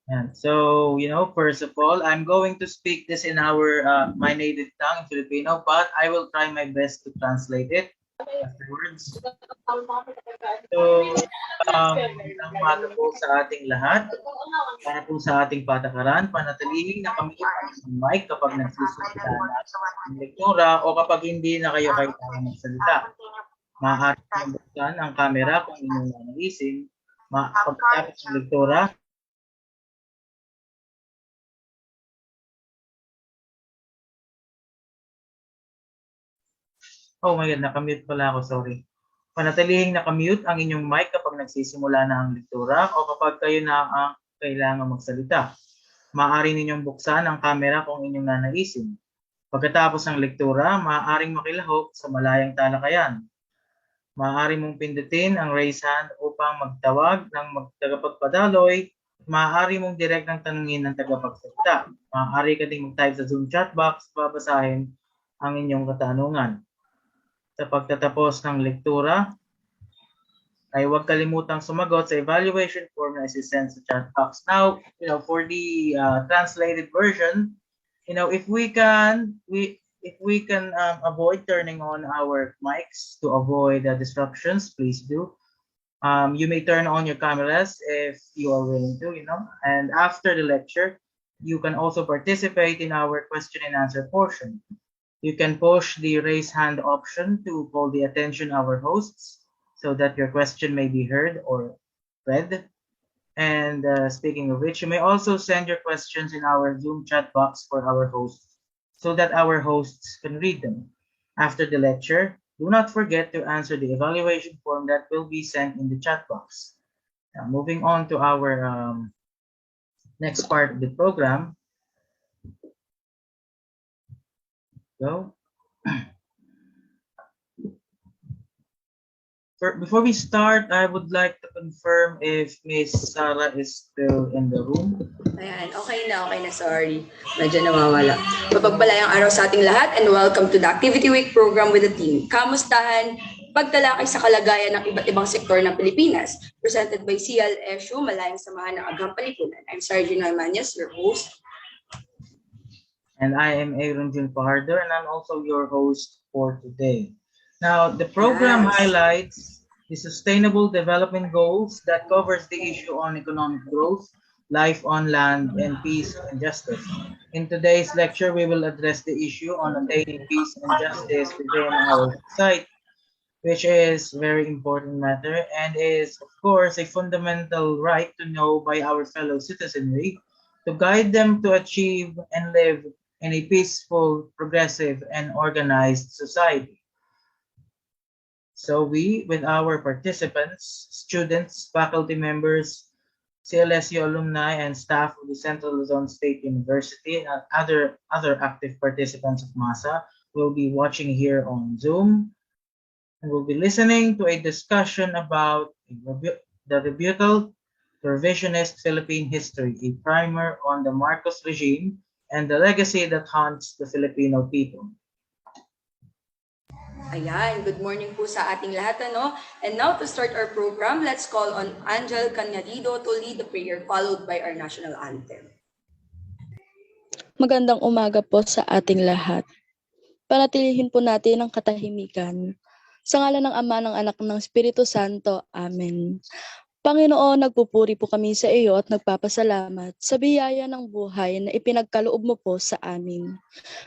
And so, first of all, I'm going to speak this in our my native tongue in Filipino, but I will try my best to translate it afterwards. So, magandang umaga po sa ating lahat. Para po sa ating patakaran, panatilihin na kami ang mic kapag nagsisimula na ang lektura o kapag hindi na kayo kailangan magsalita. Maaari niyong buksan ang camera kung inyong nanaisin. Pagkatapos ng lektura, oh my God, nakamute pala ako, sorry. Panatilihing nakamute ang inyong mic kapag nagsisimula na ang lektura o kapag kayo na ang kailangan magsalita. Maaari ninyong buksan ang camera kung inyong nanaisin. Pagkatapos ng lektura, maaaring makilahok sa malayang talakayan. Maaari mong pindutin ang raise hand upang magtawag ng tagapagpadaloy. Maaari mong direktang tanungin ng tagapagsalita. Maaari ka ding mag-type sa Zoom chat box, babasahin ang inyong katanungan. Sa pagtatapos ng lektura, ay huwag kalimutang sumagot sa evaluation form na isi-send sa chat box. Now, for the translated version, if we can avoid turning on our mics to avoid disruptions, please do. You may turn on your cameras if you are willing to, and after the lecture, you can also participate in our question and answer portion. You can push the raise hand option to call the attention of our hosts so that your question may be heard or read. And speaking of which, you may also send your questions in our Zoom chat box for our hosts so that our hosts can read them. After the lecture, do not forget to answer the evaluation form that will be sent in the chat box. Now, moving on to our next part of the program. Go. Before we start, I would like to confirm if Miss Sarah is still in the room. Ayan, okay na, sorry. Medyo nawawala. Mapagpalayang araw sa ating lahat and welcome to the Activity Week program with the team. Kamustahan, pagtalakay sa kalagayan ng iba't ibang sektor ng Pilipinas. Presented by CLSU, Malayang Samahan ng Agham Palipunan. I'm Sergio Noymanias, your host. And I am Aaron Jun Pahardo, and I'm also your host for today. Now, the program highlights the Sustainable Development Goals that covers the issue on economic growth, life on land, and peace and justice. In today's lecture, we will address the issue on attaining peace and justice within our society, which is a very important matter and is, of course, a fundamental right to know by our fellow citizenry to guide them to achieve and live in a peaceful, progressive, and organized society. So we, with our participants, students, faculty members, CLSU alumni, and staff of the Central Luzon State University, and other active participants of MASA will be watching here on Zoom, and we'll be listening to a discussion about the Rebuttal, Revisionist Philippine History, a primer on the Marcos regime and the legacy that haunts the Filipino people. Ayan, good morning po sa ating lahat, ano? And now to start our program, let's call on Angel Cañadido to lead the prayer followed by our national anthem. Magandang umaga po sa ating lahat. Panatilihin po natin ang katahimikan. Sa ngalan ng Ama, ng Anak, ng Espiritu Santo. Amen. Panginoon, nagpupuri po kami sa iyo at nagpapasalamat sa biyaya ng buhay na ipinagkaloob mo po sa amin.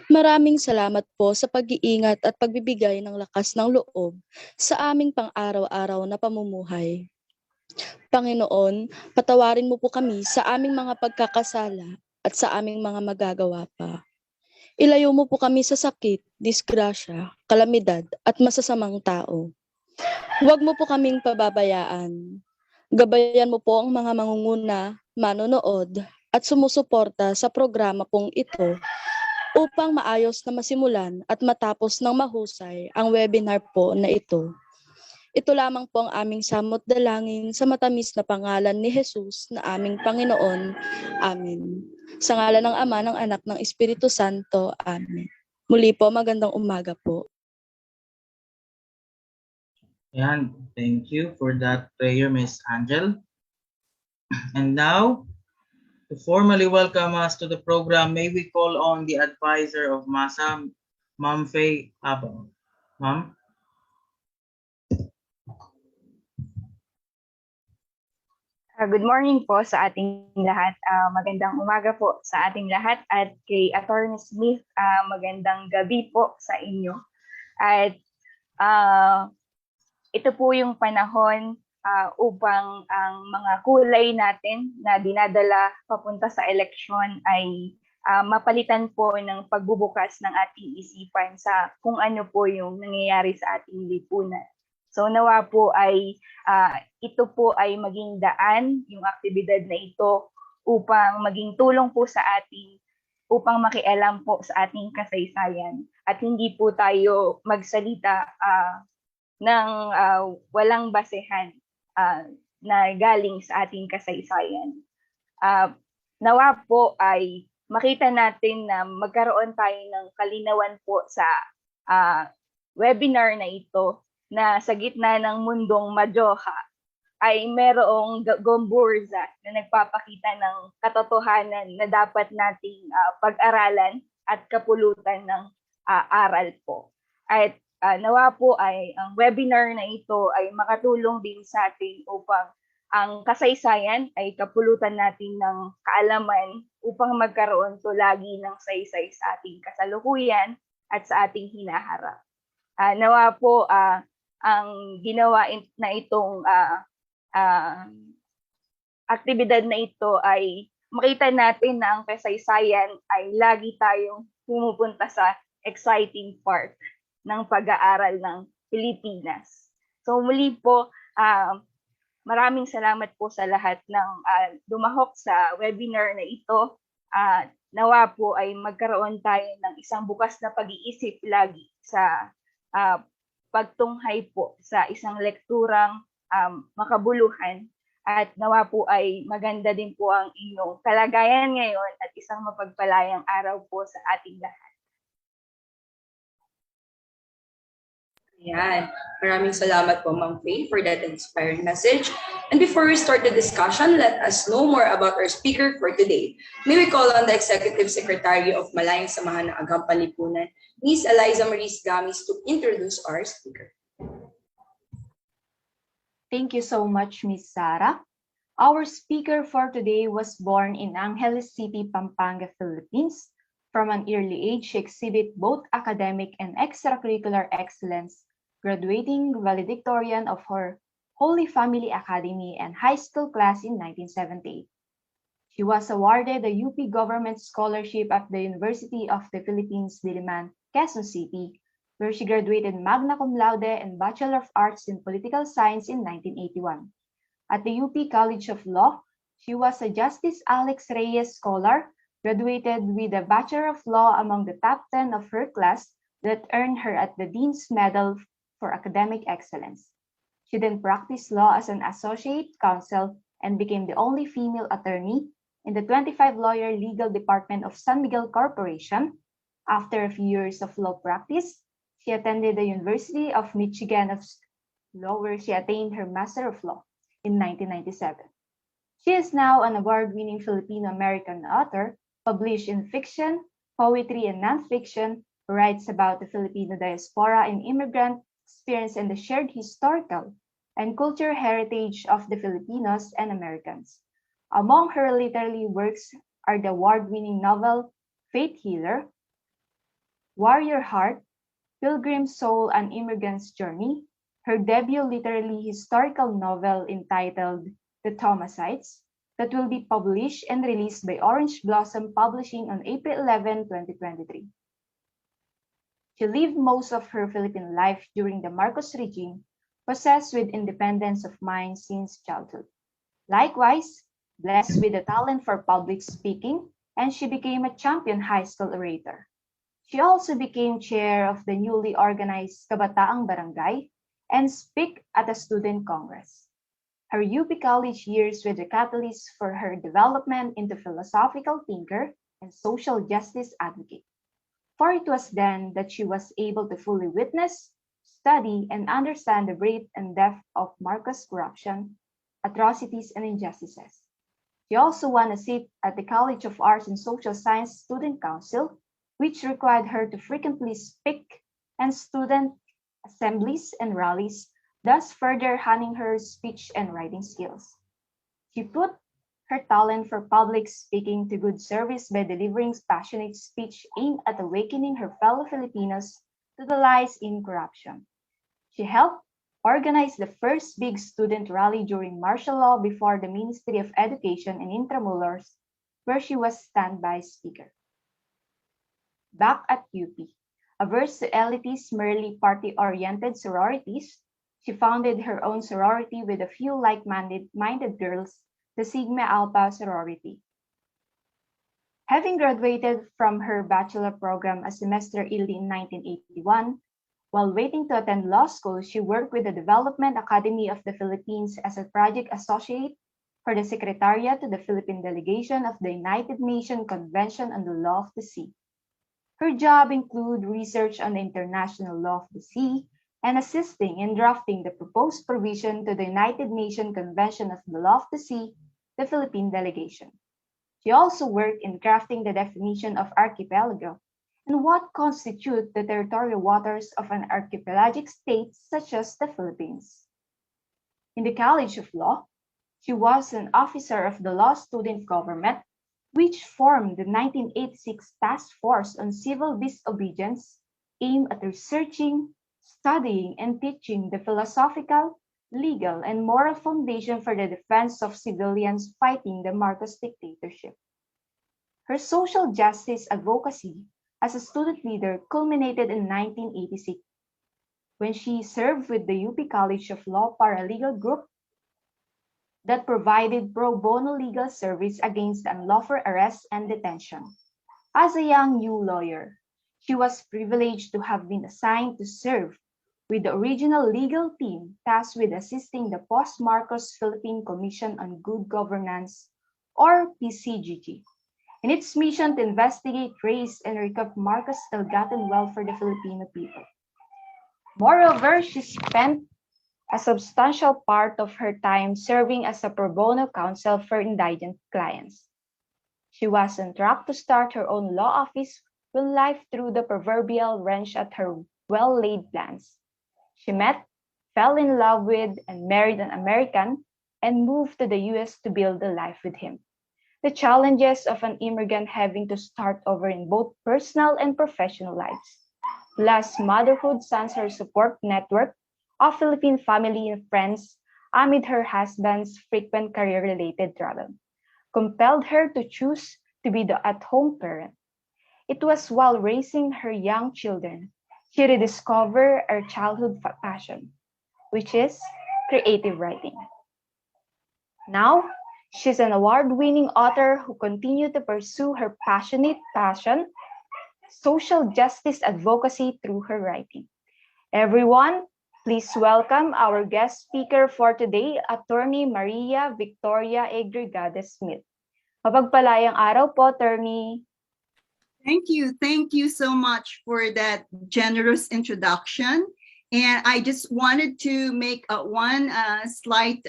Maraming salamat po sa pag-iingat at pagbibigay ng lakas ng loob sa aming pang-araw-araw na pamumuhay. Panginoon, patawarin mo po kami sa aming mga pagkakasala at sa aming mga magagawa pa. Ilayo mo po kami sa sakit, disgrasya, kalamidad at masasamang tao. Huwag mo po kaming pababayaan. Gabayan mo po ang mga mangunguna, manonood at sumusuporta sa programa pong ito upang maayos na masimulan at matapos ng mahusay ang webinar po na ito. Ito lamang po ang aming samot dalangin sa matamis na pangalan ni Jesus na aming Panginoon. Amen. Sa ngalan ng Ama, ng Anak, ng Espiritu Santo. Amen. Muli po, magandang umaga po. And thank you for that prayer, Miss Angel. And now, To formally welcome us to the program, may we call on the advisor of MASA, Ma'am Faye Abang. Ma'am? Good morning po sa ating lahat. Magandang umaga po sa ating lahat at kay Attorney Smith, magandang gabi po sa inyo. At ito po yung panahon upang ang mga kulay natin na dinadala papunta sa eleksyon ay mapalitan po ng pagbubukas ng ating isipan sa kung ano po yung nangyayari sa ating lipunan. So nawa po ay ito po ay maging daan, yung aktibidad na ito, upang maging tulong po sa ating, upang makialam po sa ating kasaysayan. At hindi po tayo magsalita ng walang basehan na galing sa ating kasaysayan. Nawa po ay makita natin na magkaroon tayo ng kalinawan po sa webinar na ito, na sa gitna ng mundong madyoha ay merong gomburza na nagpapakita ng katotohanan na dapat nating pag-aralan at kapulutan ng aral po. At nawa po ay ang webinar na ito ay makatulong din sa atin upang ang kasaysayan ay kapulutan natin ng kaalaman upang magkaroon to lagi ng saysay sa ating kasalukuyan at sa ating hinaharap. Nawa po ang ginawa na itong aktibidad na ito ay makita natin na ang kasaysayan ay lagi tayong pumupunta sa exciting part ng pag-aaral ng Pilipinas. So muli po, maraming salamat po sa lahat ng dumahok sa webinar na ito. Nawa po ay magkaroon tayo ng isang bukas na pag-iisip lagi sa pagtunghay po sa isang lekturang makabuluhan, at nawa po ay maganda din po ang inyong kalagayan ngayon at isang mapagpalayang araw po sa ating lahat. Ayan. Maraming salamat po, Ma'am Faye, for that inspiring message. And before we start the discussion, let us know more about our speaker for today. May we call on the Executive Secretary of Malayang Samahan ng Agampang Lipunan, Ms. Eliza Maris Gamis, to introduce our speaker. Thank you so much, Ms. Sarah. Our speaker for today was born in Angeles City, Pampanga, Philippines. From an early age, she exhibited both academic and extracurricular excellence, graduating valedictorian of her Holy Family Academy and high school class in 1978. She was awarded the UP Government Scholarship at the University of the Philippines, Diliman, Quezon City, where she graduated magna cum laude and Bachelor of Arts in Political Science in 1981. At the UP College of Law, she was a Justice Alex Reyes Scholar, graduated with a Bachelor of Law among the top 10 of her class that earned her at the Dean's Medal for Academic Excellence. She then practiced law as an associate counsel and became the only female attorney in the 25-lawyer legal department of San Miguel Corporation. After a few years of law practice, she attended the University of Michigan of Law, where she attained her Master of Law in 1997. She is now an award-winning Filipino-American author, published in fiction, poetry, and nonfiction, who writes about the Filipino diaspora and immigrant experience and the shared historical and cultural heritage of the Filipinos and Americans. Among her literary works are the award-winning novel Faith Healer, Warrior Heart, Pilgrim's Soul, An Immigrant's Journey, her debut literary historical novel entitled The Thomasites, that will be published and released by Orange Blossom Publishing on April 11, 2023. She lived most of her Philippine life during the Marcos regime, possessed with independence of mind since childhood. Likewise, blessed with a talent for public speaking, and she became a champion high school orator. She also became chair of the newly organized Kabataang Barangay and speak at a student congress. Her UP College years were the catalyst for her development into philosophical thinker and social justice advocate. For it was then that she was able to fully witness, study, and understand the breadth and depth of Marcos corruption, atrocities, and injustices. She also won a seat at the College of Arts and Social Science Student Council, which required her to frequently speak in student assemblies and rallies, thus further honing her speech and writing skills. She put her talent for public speaking to good service by delivering passionate speech aimed at awakening her fellow Filipinos to the lies in corruption. She helped organize the first big student rally during martial law before the Ministry of Education in Intramuros, where she was standby speaker. Back at UP, averse to elites, merely party-oriented sororities, she founded her own sorority with a few like-minded girls, the Sigma Alpha sorority. Having graduated from her bachelor program a semester early in 1981, while waiting to attend law school, she worked with the Development Academy of the Philippines as a project associate for the Secretariat to the Philippine Delegation of the United Nations Convention on the Law of the Sea. Her job included research on the international law of the sea and assisting in drafting the proposed provision to the United Nations Convention of the Law of the Sea, the Philippine delegation. She also worked in crafting the definition of archipelago and what constitute the territorial waters of an archipelagic state such as the Philippines. In the College of Law, she was an officer of the Law Student Government, which formed the 1986 Task Force on Civil Disobedience, aimed at researching, studying, and teaching the philosophical, legal, and moral foundation for the defense of civilians fighting the Marcos dictatorship. Her social justice advocacy as a student leader culminated in 1986 when she served with the UP College of Law paralegal group that provided pro bono legal service against unlawful arrest and detention. As a young new lawyer, she was privileged to have been assigned to serve with the original legal team tasked with assisting the post-Marcos Philippine Commission on Good Governance, or PCGG, in its mission to investigate, trace, and recover Marcos' ill-gotten wealth for the Filipino people. Moreover, she spent a substantial part of her time serving as a pro bono counsel for indigent clients. She was on track to start her own law office when life threw the proverbial wrench at her well-laid plans. She met, fell in love with, and married an American, and moved to the US to build a life with him. The challenges of an immigrant having to start over in both personal and professional lives. Plus, motherhood sans her support network of Philippine family and friends amid her husband's frequent career-related travel, compelled her to choose to be the at-home parent. It was while raising her young children she rediscovered her childhood passion, which is creative writing. Now, she's an award-winning author who continued to pursue her passionate passion, social justice advocacy through her writing. Everyone, please welcome our guest speaker for today, Attorney Maria Victoria A. Grageda-Smith. Mapagpalayang araw po, Attorney. Thank you. Thank you so much for that generous introduction. And I just wanted to make one slight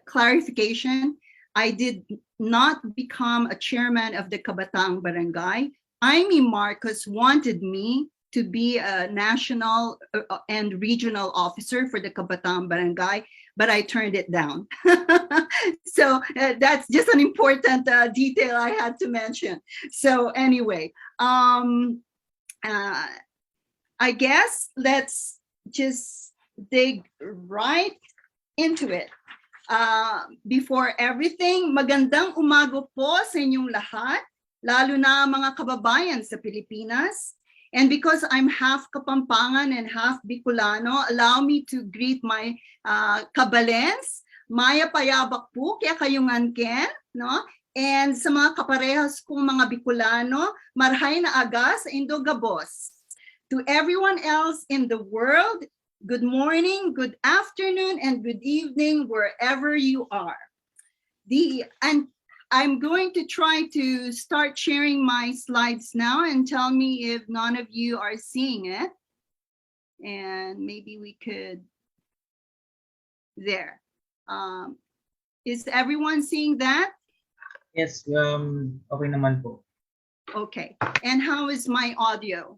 clarification. I did not become a chairman of the Kabatang Barangay. Amy Marcos wanted me to be a national and regional officer for the Kabatang Barangay, but I turned it down. So that's just an important detail I had to mention. So anyway, I guess let's just dig right into it. Before everything, magandang umaga po sa inyong lahat, lalo na mga kababayan sa Pilipinas. And because I'm half Kapampangan and half Bicolano, allow me to greet my kabalens, Maya Payabak po, kaya kayungan ken, no? And sa mga kaparehas kong mga Bicolano, marhay na aga sa Indogabos. To everyone else in the world, good morning, good afternoon, and good evening, wherever you are. And I'm going to try to start sharing my slides now and tell me if none of you are seeing it. And maybe we could, there. Is everyone seeing that? Yes, okay naman po. Okay. And how is my audio?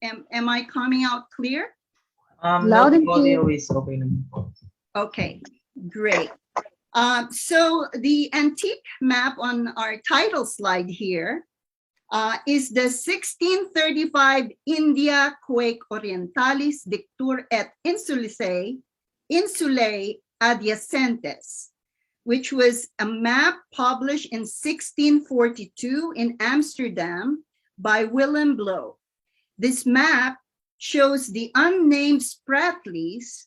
Am I coming out clear? No, the audio is okay naman po. Okay, great. So the antique map on our title slide here is the 1635 India Quake Orientalis Dictur et Insulae Adiacentes, which was a map published in 1642 in Amsterdam by Willem Blow. This map shows the unnamed Spratlys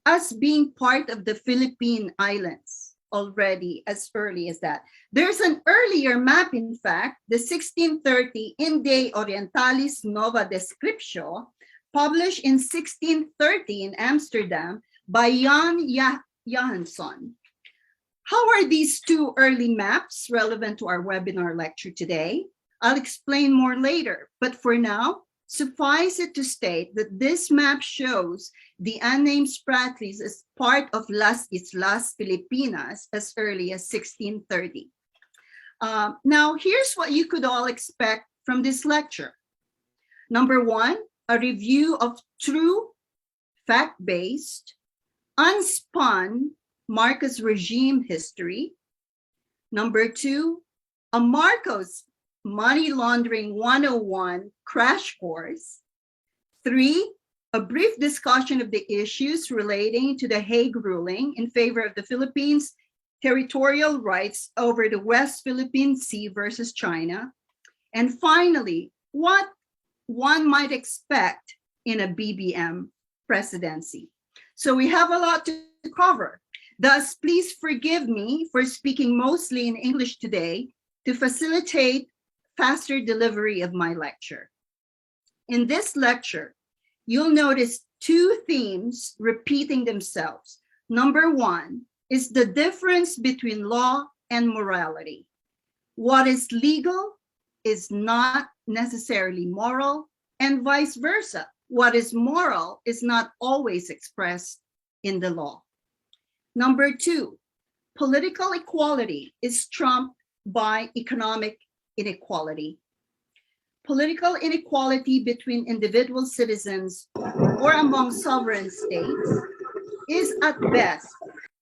as being part of the Philippine Islands already as early as that. There's an earlier map, in fact, the 1630 Indiae Orientalis Nova Descriptio, published in 1630 in Amsterdam by Jan Johansson. How are these two early maps relevant to our webinar lecture today? I'll explain more later, but for now, suffice it to state that this map shows the unnamed Spratlys as part of Las Islas Filipinas as early as 1630. Now, here's what you could all expect from this lecture. Number one, a review of true, fact-based, unspun Marcos regime history. Number two, a Marcos Money Laundering 101 crash course. Three, a brief discussion of the issues relating to the Hague ruling in favor of the Philippines' territorial rights over the West Philippine Sea versus China. And finally, what one might expect in a BBM presidency. So we have a lot to cover. Thus, please forgive me for speaking mostly in English today to facilitate faster delivery of my lecture. In this lecture, you'll notice two themes repeating themselves. Number one is the difference between law and morality. What is legal is not necessarily moral, and vice versa. What is moral is not always expressed in the law. Number two, political equality is trumped by economic inequality. Political inequality between individual citizens or among sovereign states is at best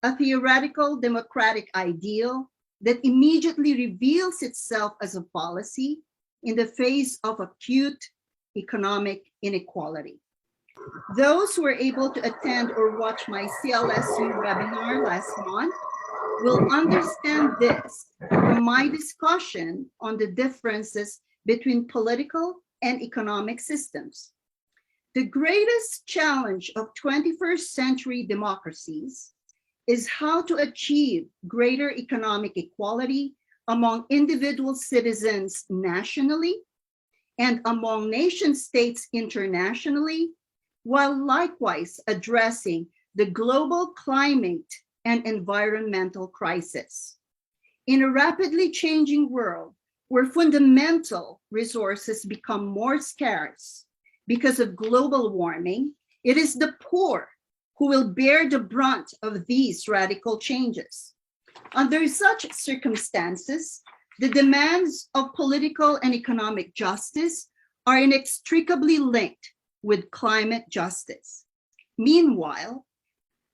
a theoretical democratic ideal that immediately reveals itself as a policy in the face of acute economic inequality. Those who were able to attend or watch my CLSU webinar last month will understand this from my discussion on the differences between political and economic systems. The greatest challenge of 21st century democracies is how to achieve greater economic equality among individual citizens nationally and among nation states internationally, while likewise addressing the global climate and environmental crisis. In a rapidly changing world where fundamental resources become more scarce because of global warming, it is the poor who will bear the brunt of these radical changes. Under such circumstances, the demands of political and economic justice are inextricably linked with climate justice. Meanwhile,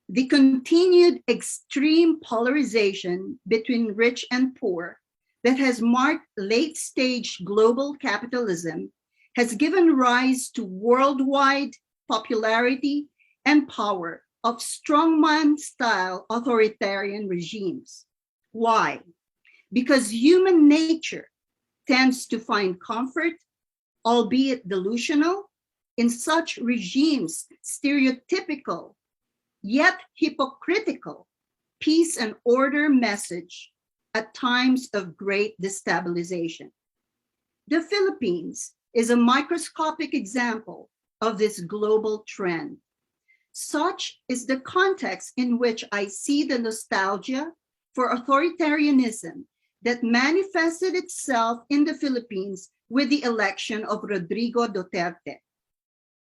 the continued extreme polarization between rich and poor that has marked late-stage global capitalism has given rise to worldwide popularity and power of strongman-style authoritarian regimes. Why? Because human nature tends to find comfort, albeit delusional, in such regimes' stereotypical yet hypocritical peace and order message at times of great destabilization. The Philippines is a microscopic example of this global trend. Such is the context in which I see the nostalgia for authoritarianism that manifested itself in the Philippines with the election of Rodrigo Duterte.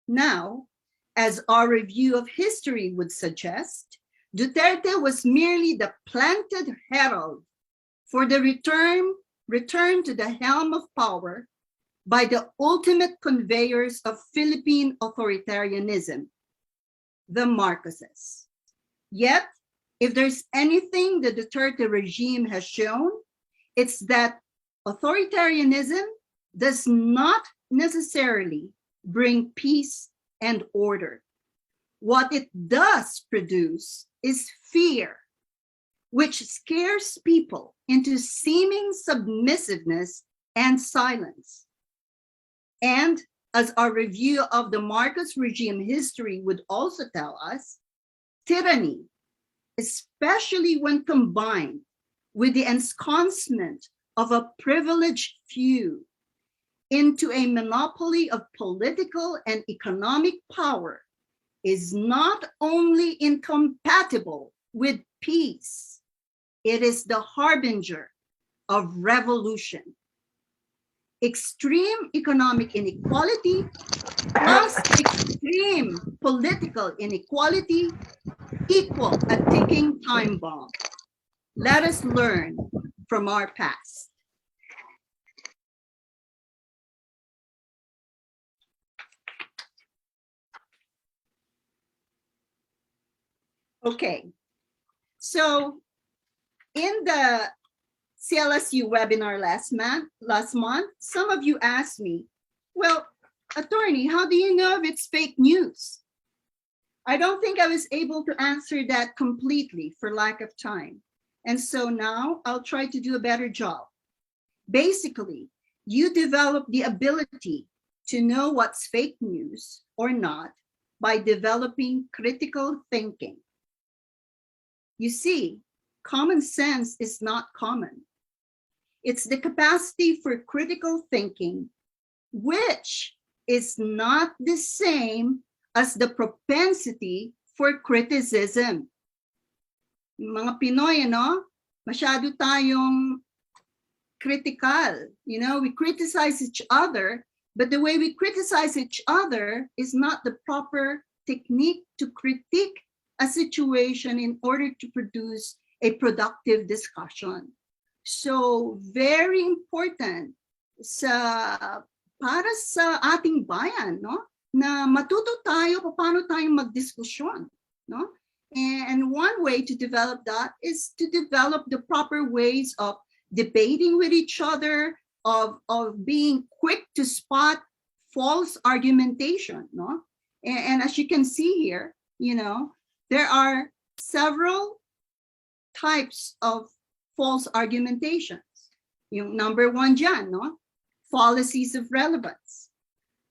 Now, as our review of history would suggest, Duterte was merely the planted herald for the return to the helm of power by the ultimate conveyors of Philippine authoritarianism, the Marcoses. Yet, if there's anything the Duterte regime has shown, it's that authoritarianism does not necessarily bring peace and order. What it does produce is fear, which scares people into seeming submissiveness and silence. And as our review of the Marcos regime history would also tell us, tyranny, especially when combined with the ensconcement of a privileged few into a monopoly of political and economic power, is not only incompatible with peace, it is the harbinger of revolution. Extreme economic inequality plus extreme political inequality equal a ticking time bomb. Let us learn from our past. Okay, so in the CLSU webinar last month, some of you asked me, well, attorney, how do you know if it's fake news? I don't think I was able to answer that completely for lack of time. And so now I'll try to do a better job. Basically, you develop the ability to know what's fake news or not by developing critical thinking. You see, common sense is not common. It's the capacity for critical thinking, which is not the same as the propensity for criticism. Mga Pinoy, masyado tayong critical. We criticize each other, but the way we criticize each other is not the proper technique to critique a situation in order to produce a productive discussion. So very important para sa ating bayan, na matuto tayo paano tayo magdiskusyon, And one way to develop that is to develop the proper ways of debating with each other, of being quick to spot false argumentation, And as you can see here, there are several types of false argumentations. Yung number one dyan, fallacies of relevance,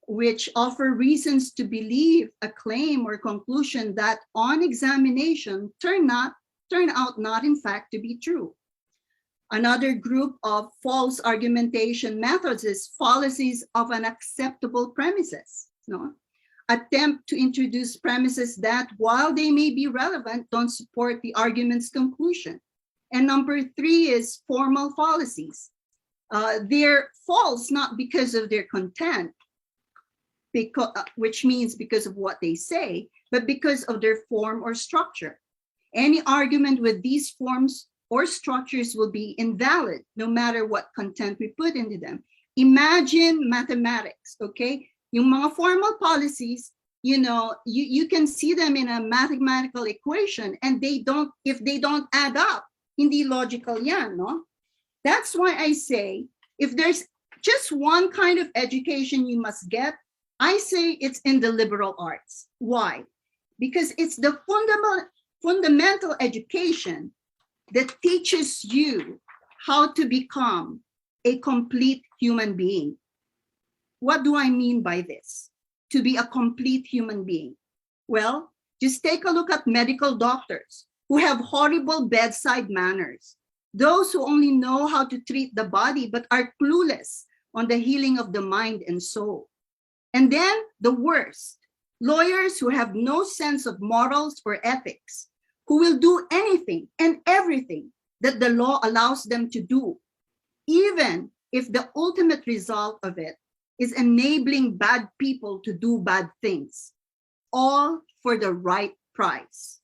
which offer reasons to believe a claim or conclusion that on examination turn out not in fact to be true. Another group of false argumentation methods is fallacies of unacceptable premises. Attempt to introduce premises that, while they may be relevant, don't support the argument's conclusion. And number three is formal fallacies. They're false not because of their content, which means because of what they say, but because of their form or structure. Any argument with these forms or structures will be invalid no matter what content we put into them. Imagine mathematics, okay? Yung mga formal policies, you can see them in a mathematical equation, and if they don't add up, hindi logical yan, That's why I say, if there's just one kind of education you must get, I say it's in the liberal arts. Why? Because it's the fundamental education that teaches you how to become a complete human being. What do I mean by this? To be a complete human being? Well, just take a look at medical doctors who have horrible bedside manners. Those who only know how to treat the body but are clueless on the healing of the mind and soul. And then the worst, lawyers who have no sense of morals or ethics, who will do anything and everything that the law allows them to do, even if the ultimate result of it is enabling bad people to do bad things, all for the right price.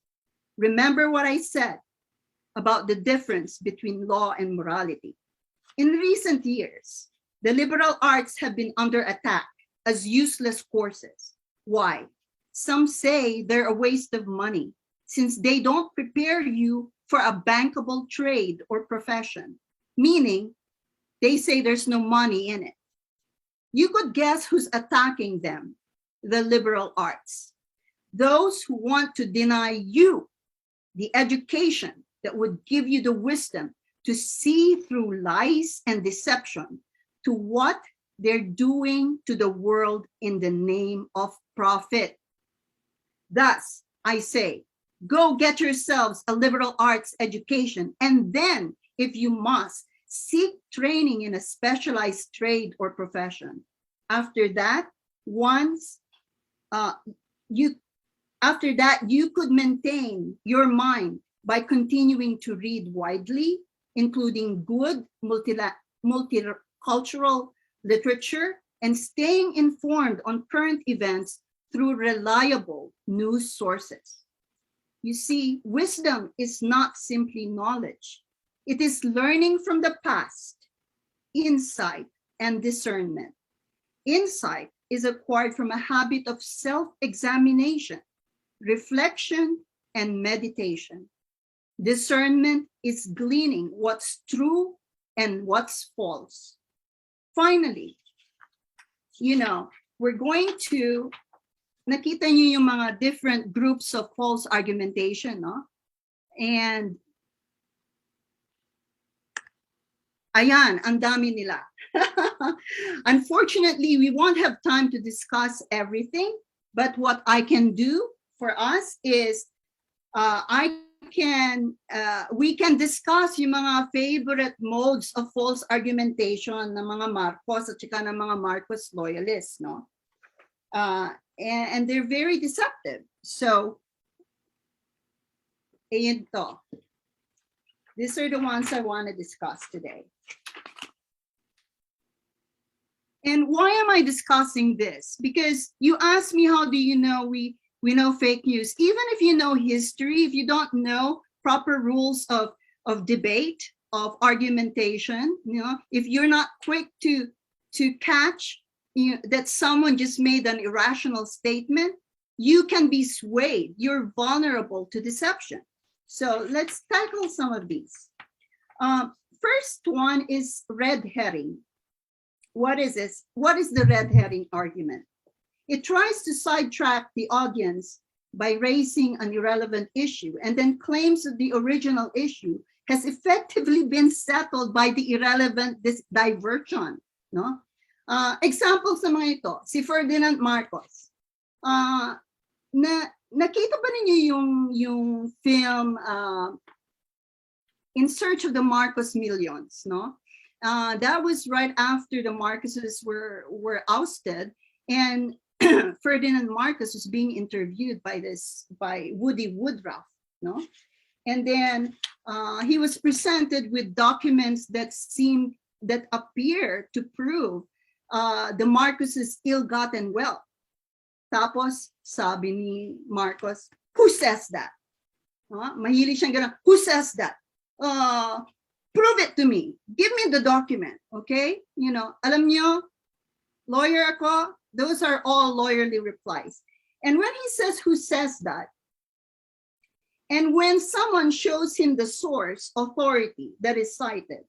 Remember what I said about the difference between law and morality. In recent years, the liberal arts have been under attack as useless courses. Why? Some say they're a waste of money since they don't prepare you for a bankable trade or profession, meaning they say there's no money in it. You could guess who's attacking them, the liberal arts. Those who want to deny you the education that would give you the wisdom to see through lies and deception to what they're doing to the world in the name of profit. Thus, I say, go get yourselves a liberal arts education, and then, if you must, seek training in a specialized trade or profession. After that, you could maintain your mind by continuing to read widely, including good multicultural literature, and staying informed on current events through reliable news sources. You see, wisdom is not simply knowledge. It is learning from the past, insight, and discernment. Insight is acquired from a habit of self-examination, reflection, and meditation. Discernment is gleaning what's true and what's false. Finally, we're going to, nakita niyo yung mga different groups of false argumentation, no? And, ayan, ang dami nila. Unfortunately, we won't have time to discuss everything, but what I can do for us is we can discuss yung mga favorite modes of false argumentation ng mga Marcos at saka ng mga Marcos loyalists, no? And they're very deceptive. So, ayan to. These are the ones I want to discuss today. And why am I discussing this? Because you asked me, how do you know we know fake news? Even if you know history, if you don't know proper rules of debate, of argumentation, if you're not quick to catch that someone just made an irrational statement, you can be swayed. You're vulnerable to deception. So let's tackle some of these. First one is red herring. What is this? What is the red herring argument? It tries to sidetrack the audience by raising an irrelevant issue and then claims that the original issue has effectively been settled by the irrelevant diversion. No? Examples sa mga ito, si Ferdinand Marcos. Nakita ba ninyo yung film In Search of the Marcos Millions? No? That was right after the Marcoses were ousted, and Ferdinand Marcos was being interviewed by Woody Woodruff, no? And then he was presented with documents that appear to prove the Marcoses' ill-gotten wealth. Tapos sabi ni Marcos, who says that? Mahilig siyang ganun, who says that? Prove it to me. Give me the document, okay? Alam nyo, lawyer ako, those are all lawyerly replies. And when he says who says that, and when someone shows him the source authority that is cited,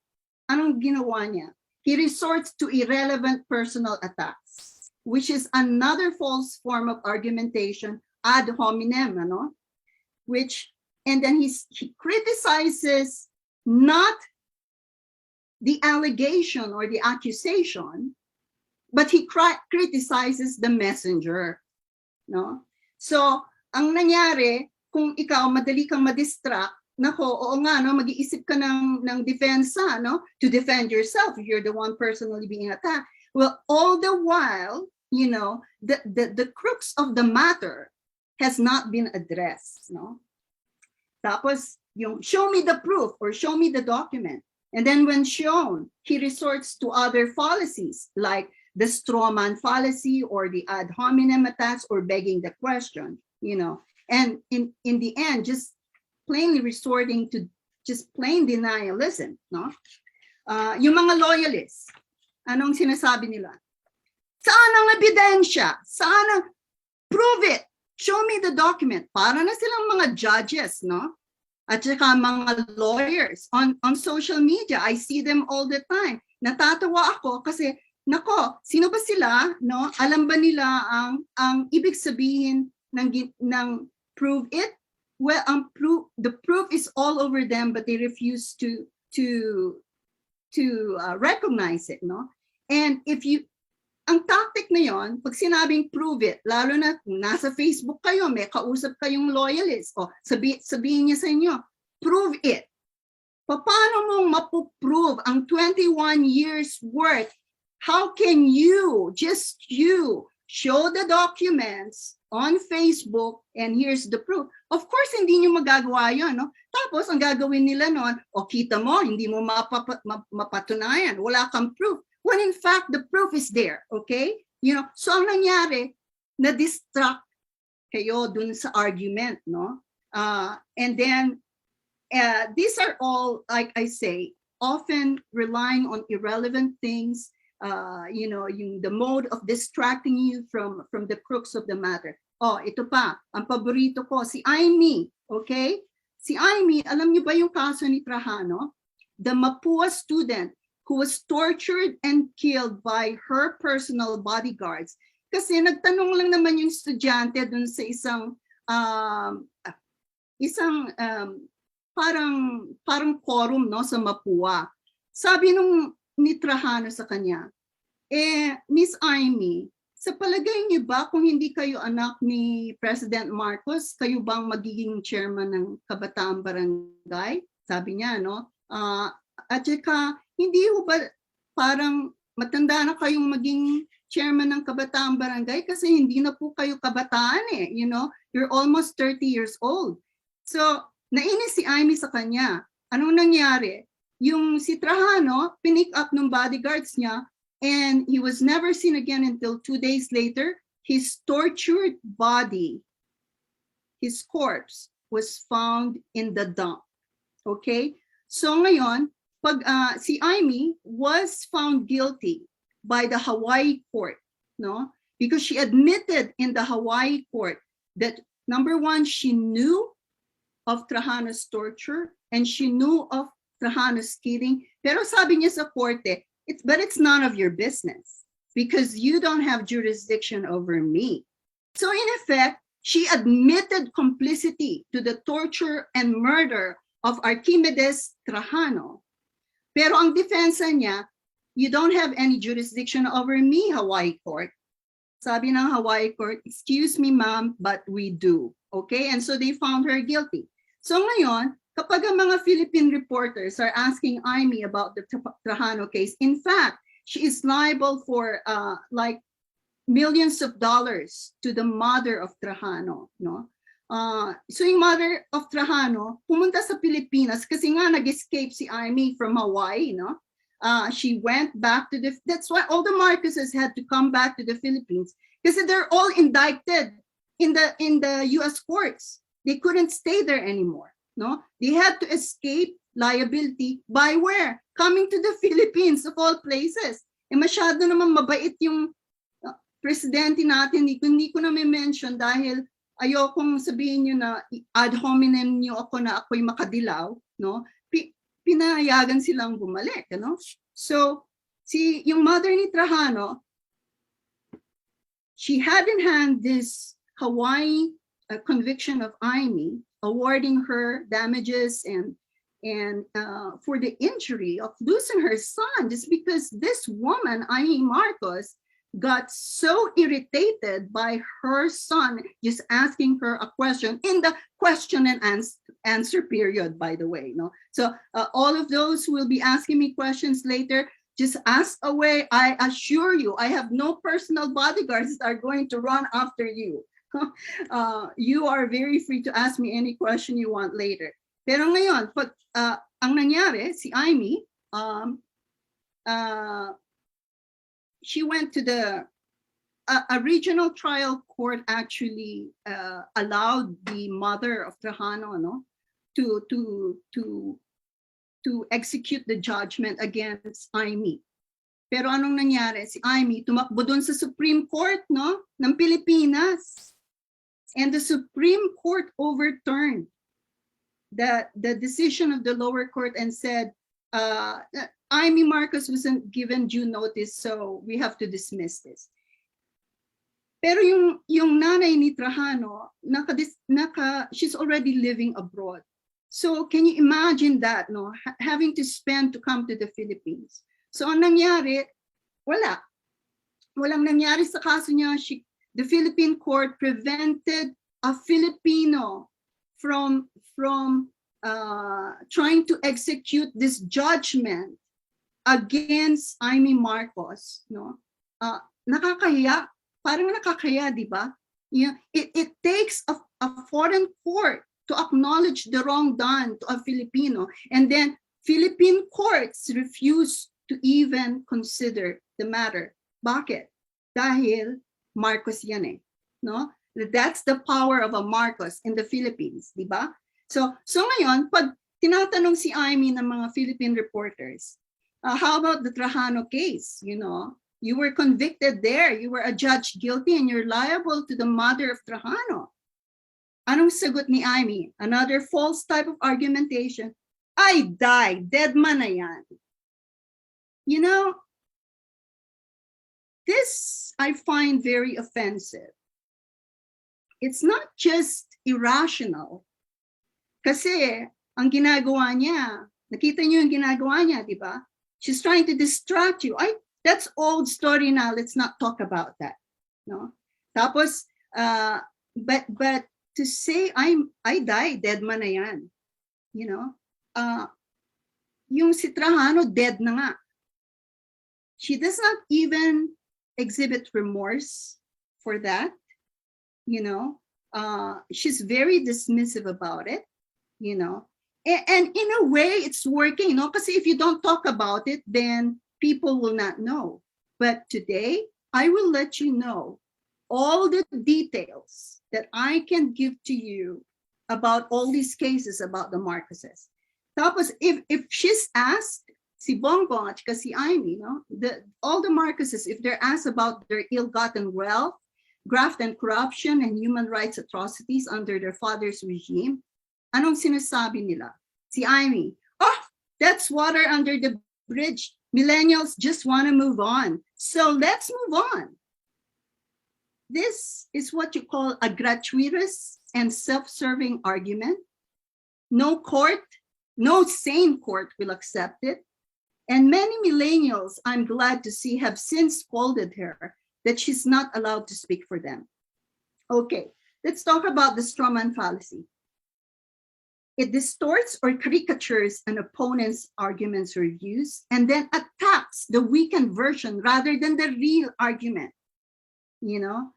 anong ginawa niya? He resorts to irrelevant personal attacks, which is another false form of argumentation ad hominem, and then he criticizes not the allegation or the accusation, but he criticizes the messenger, no? So, ang nangyari, kung ikaw madali kang madistract, nako, oo nga, no, mag-iisip ka ng defensa, no, to defend yourself if you're the one personally being attacked. Well, all the while, the crux of the matter has not been addressed, no? Tapos, yung show me the proof or show me the document. And then when shown, he resorts to other fallacies like the straw man fallacy or the ad hominem attacks or begging the question, And in the end, just plainly resorting to just plain denialism, no? Yung mga loyalists, anong sinasabi nila? Saan ang ebidensya? Saan ang prove it? Show me the document. Para na silang mga judges, no? At saka mga lawyers on social media. I see them all the time. Natatawa ako kasi, nako, sino ba sila? No? Alam ba nila ang ibig sabihin ng prove it? Well, the proof is all over them, but they refuse to recognize it, no? And ang tactic na yon, pag sinabing prove it, lalo na kung nasa Facebook kayo, may kausap kayong loyalist, o sabihin niya sa inyo, prove it. Paano mong mapuprove ang 21 years worth? How can you, just you, show the documents on Facebook and here's the proof? Of course, hindi niyo magagawa yun, no? Tapos, ang gagawin nila noon, o kita mo, hindi mo mapatunayan, wala kang proof. When in fact, the proof is there, okay? You know, so ang nangyari, na-distract kayo dun sa argument, no? And then, these are all, like I say, often relying on irrelevant things, you know, the mode of distracting you from the crux of the matter. Oh, ito pa, ang paborito ko, si Aimee, okay? Si Aimee, alam niyo ba yung kaso ni Trajano? The Mapua student who was tortured and killed by her personal bodyguards. Kasi nagtanong lang naman yung estudyante dun sa isang parang quorum, no, sa Mapua. Sabi ni Trajano sa kanya, Miss Aimee, sa palagay niyo ba kung hindi kayo anak ni President Marcos, kayo bang magiging chairman ng Kabataang Barangay? Sabi niya, no? At saka, hindi ho ba parang matanda na kayong maging chairman ng Kabataang Barangay kasi hindi na po kayo kabataan eh, you know? You're almost 30 years old. So, nainis si Aimee sa kanya. Anong nangyari? Yung si Trajano, pinick up ng bodyguards niya and he was never seen again until 2 days later. His tortured body, his corpse, was found in the dump. Okay? So ngayon, pag si Aimee was found guilty by the Hawaii court, no? Because she admitted in the Hawaii court that number one, she knew of Trajano's torture and she knew of Trajano's killing. Pero sabi niya sa korte, but it's none of your business because you don't have jurisdiction over me. So in effect, she admitted complicity to the torture and murder of Archimedes Trajano. Pero ang defensa niya, you don't have any jurisdiction over me, Hawaii Court. Sabi ng Hawaii Court, excuse me ma'am, but we do. Okay, and so they found her guilty. So ngayon, kapag ang mga Philippine reporters are asking Aimee about the Trajano case, in fact, she is liable for like millions of dollars to the mother of Trajano, no? So yung mother of Trajano pumunta sa Pilipinas kasi nga nag-escape si Aimee from Hawaii, no? She went back to that's why all the Marcoses had to come back to the Philippines kasi they're all indicted in the US courts. They couldn't stay there anymore, no? They had to escape liability by where? Coming to the Philippines of all places. Masyado naman mabait yung presidente natin, hindi ko na may mention dahil ayokong sabihin nyo na ad hominem nyo ako na ako'y makadilaw, no? Pinayagan silang bumalik, no? So, yung mother ni Trajano, she had in hand this Hawaii conviction of Aimee, awarding her damages and for the injury of losing her son, just because this woman, Aimee Marcos, got so irritated by her son just asking her a question in the question and answer period, by the way, no? So all of those who will be asking me questions later, just ask away. I assure you, I have no personal bodyguards that are going to run after you. You are very free to ask me any question you want later. Pero ngayon, pag ang nangyari, si Aimee, she went to a regional trial court actually allowed the mother of Trajano, no, to execute the judgment against Amy. Pero anong nangyari? Si Amy tumakbo doon sa Supreme Court, no, ng Pilipinas. And the Supreme Court overturned the decision of the lower court and said, Amy Marcos wasn't given due notice, so we have to dismiss this. Pero yung nanay ni Trajano, she's already living abroad. So can you imagine that, no? Having to spend to come to the Philippines. So ang nangyari, walang nangyari sa kaso niya. The Philippine court prevented a Filipino from trying to execute this judgment against Amy Marcos. No, nakakahiya, parang nakakahiya, di ba? It takes a foreign court to acknowledge the wrong done to a Filipino, and then Philippine courts refuse to even consider the matter. Bakit? Dahil Marcos yan eh, no? That's the power of a Marcos in the Philippines, di ba? So ngayon, pag tinatanong si Amy ng mga Philippine reporters, how about the Trajano case? You know, you were convicted there, you were adjudged guilty, and you're liable to the mother of Trajano. Anong sagot ni Amy? Another false type of argumentation. I died, dead man na yan. You know, this I find very offensive. It's not just irrational. Kasi ang ginagawa niya, nakita niyo yung ginagawa niya, di ba? She's trying to distract you. That's old story now. Let's not talk about that. No? Tapos, but to say I died, dead man na yan. You know? Yung si Trajano, dead na nga. She does not even exhibit remorse for that. You know, she's very dismissive about it, you know, and in a way it's working, you know, because if you don't talk about it, then people will not know. But today, I will let you know all the details that I can give to you about all these cases about the Marcoses. Tapos, if she's asked, si Bongbong at si Amy, no, all the Marcoses, if they're asked about their ill-gotten wealth, graft and corruption, and human rights atrocities under their father's regime, anong sinasabi nila? Si Amy, that's water under the bridge. Millennials just want to move on. So let's move on. This is what you call a gratuitous and self-serving argument. No court, no sane court will accept it. And many millennials, I'm glad to see, have since scolded her that she's not allowed to speak for them. Okay, let's talk about the strawman fallacy. It distorts or caricatures an opponent's arguments or views and then attacks the weakened version rather than the real argument. You know,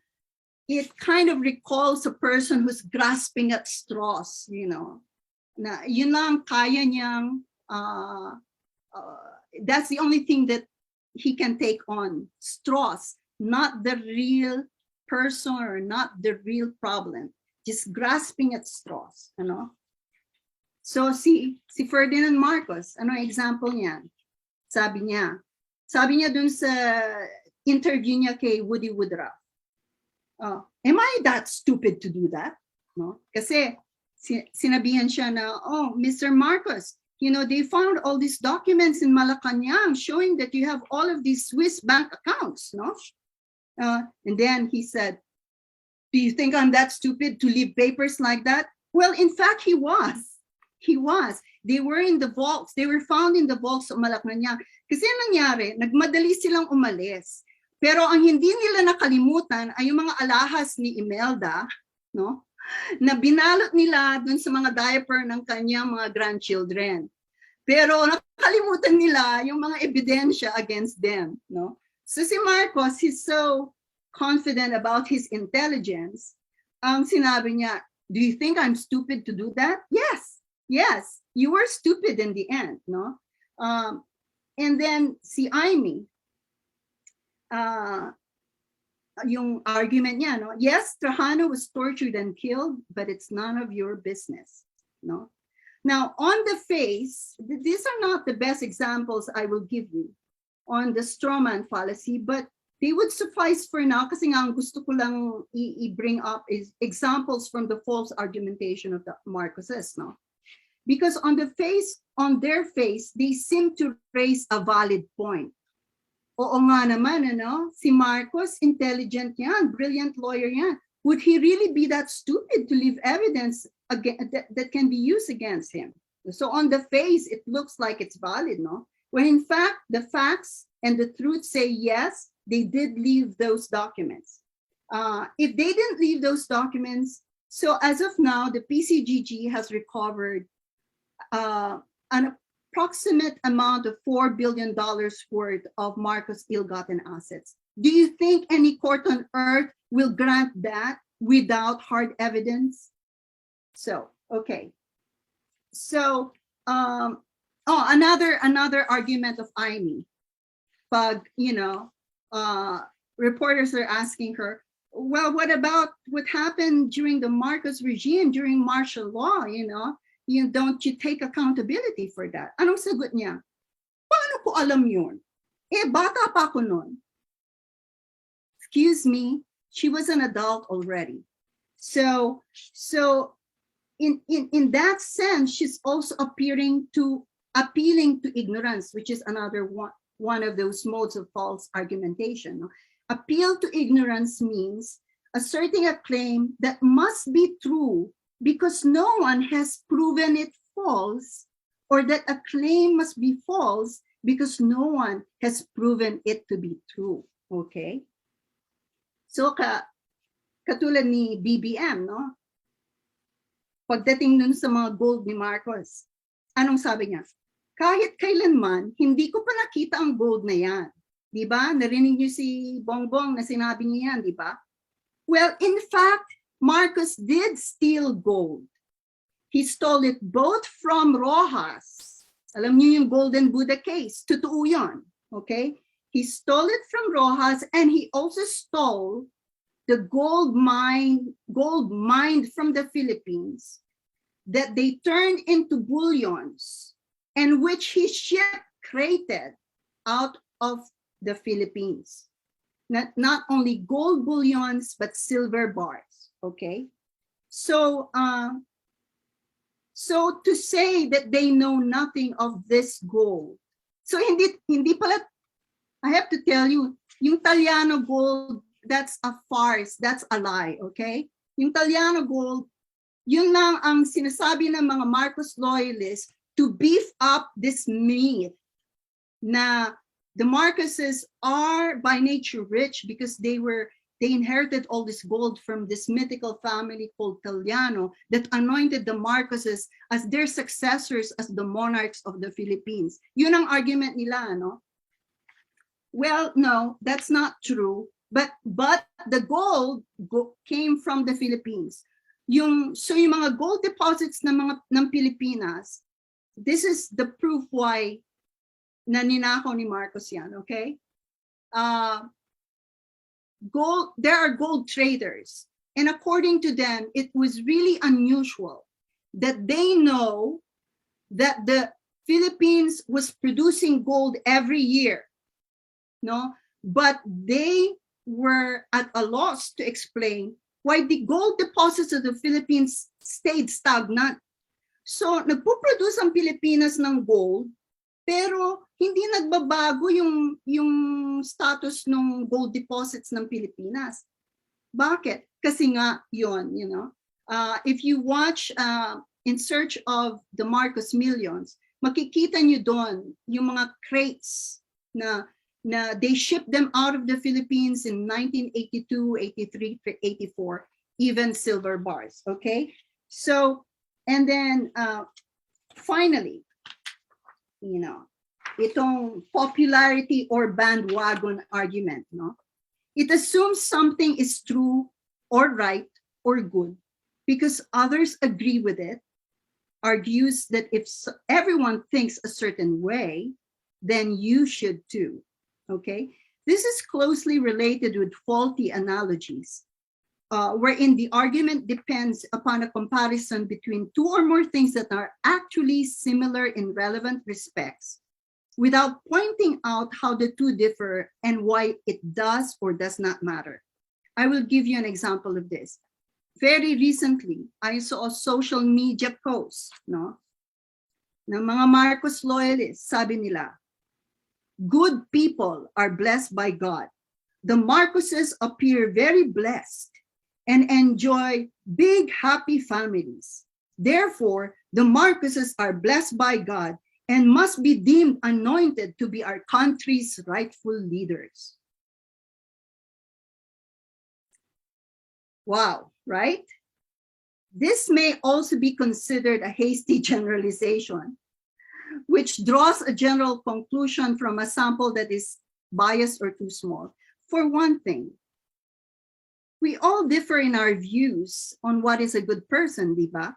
it kind of recalls a person who's grasping at straws, you know. Na yun lang kaya niyang that's the only thing that he can take on, straws, not the real person or not the real problem, just grasping at straws, you know. So si Ferdinand Marcos, ano example niyan? Sabi niya dun sa interview niya kay Woody Woodruff, am I that stupid to do that? No? Kasi sinabihan siya na, Mr. Marcos, you know, they found all these documents in Malacanang showing that you have all of these Swiss bank accounts, no? And then he said, do you think I'm that stupid to leave papers like that? Well, in fact, he was. They were in the vaults. They were found in the vaults of Malacanang. Kasi nangyari, nagmadali silang umalis. Pero ang hindi nila nakalimutan ay yung mga alahas ni Imelda, no? Na binalot nila dun sa mga diaper ng kanyang mga grandchildren. Pero nakalimutan nila yung mga ebidensya against them, no? So si Marcos, he's so confident about his intelligence. Ang sinabi niya, do you think I'm stupid to do that? Yes, you were stupid in the end, no? And then si Amy, yung argument niya, no? Yes, Trajano was tortured and killed, but it's none of your business, no? Now, on the face, these are not the best examples I will give you on the straw man fallacy, but they would suffice for now kasi nga ang gusto ko lang i-bring up is examples from the false argumentation of the Marcoses, no? Because on their face, they seem to raise a valid point. Oo nga naman, ano? Si Marcos, intelligent yan, brilliant lawyer yan. Would he really be that stupid to leave evidence that can be used against him? So on the face, it looks like it's valid, no? When in fact, the facts and the truth say yes, they did leave those documents. If they didn't leave those documents, so as of now, the PCGG has recovered an approximate amount of $4 billion worth of Marcos ill-gotten assets. Do you think any court on earth will grant that without hard evidence? So, okay. So, another argument of Amy. Pag, reporters are asking her, well, what about what happened during the Marcos regime, during martial law, don't you take accountability for that? Anong sagot niya? Paano ko alam yun? Bata pa ako nun. Excuse me, she was an adult already. So in that sense, she's also appealing to ignorance, which is another one of those modes of false argumentation. Appeal to ignorance means asserting a claim that must be true because no one has proven it false, or that a claim must be false because no one has proven it to be true. Okay? So, katulad ni BBM, no? Pagdating nun sa mga gold ni Marcos, anong sabi niya? Kahit kailanman, hindi ko pa nakita ang gold na yan. Di ba? Narinig niyo si Bongbong na sinabi niya yan, di ba? Well, in fact, Marcos did steal gold. He stole it both from Rojas. Alam niyo yung Golden Buddha case. Totoo yan. Okay? He stole it from Rojas, and he also stole the gold mined from the Philippines that they turned into bullions, and which he ship-crated out of the Philippines. Not only gold bullions, but silver bars. Okay? So to say that they know nothing of this gold. So hindi pala, I have to tell you, yung Taliano gold, that's a farce, that's a lie, okay? Yung Taliano gold, yun lang ang sinasabi ng mga Marcos loyalists to beef up this myth na the Marcoses are by nature rich because they inherited all this gold from this mythical family called Taliano that anointed the Marcoses as their successors as the monarchs of the Philippines. Yun ang argument nila, no? Well, no, that's not true. But the gold came from the Philippines. So yung mga gold deposits ng Pilipinas, this is the proof why naninakaw ni Marcos yan, okay? There are gold traders, and according to them, it was really unusual that they know that the Philippines was producing gold every year, no? But they were at a loss to explain why the gold deposits of the Philippines stayed stagnant. So, nagpo-produce ang Pilipinas ng gold, pero hindi nagbabago yung status ng gold deposits ng Pilipinas. Bakit? Kasi nga yun, if you watch In Search of the Marcos Millions, makikita nyo doon yung mga crates na they shipped them out of the Philippines in 1982, 83, 84, even silver bars, okay? So, and then finally, itong popularity or bandwagon argument, no? It assumes something is true or right or good because others agree with it, argues that if everyone thinks a certain way, then you should too, okay? This is closely related with faulty analogies wherein the argument depends upon a comparison between two or more things that are actually similar in relevant respects, without pointing out how the two differ and why it does or does not matter. I will give you an example of this. Very recently, I saw a social media post, no, ng mga Marcos loyalists. Sabi nila, good people are blessed by God. The Marcoses appear very blessed and enjoy big, happy families. Therefore, the Marcoses are blessed by God and must be deemed anointed to be our country's rightful leaders. Wow, right? This may also be considered a hasty generalization, which draws a general conclusion from a sample that is biased or too small. For one thing, we all differ in our views on what is a good person, di ba?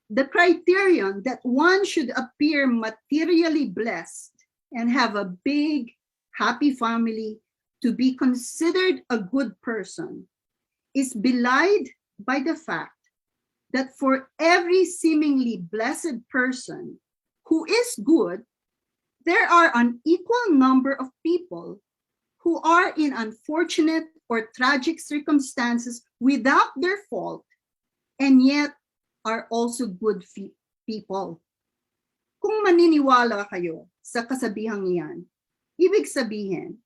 The criterion that one should appear materially blessed and have a big, happy family to be considered a good person is belied by the fact that for every seemingly blessed person who is good, there are an equal number of people who are in unfortunate or tragic circumstances without their fault and yet are also good people. Kung maniniwala kayo sa kasabihang iyan, ibig sabihin,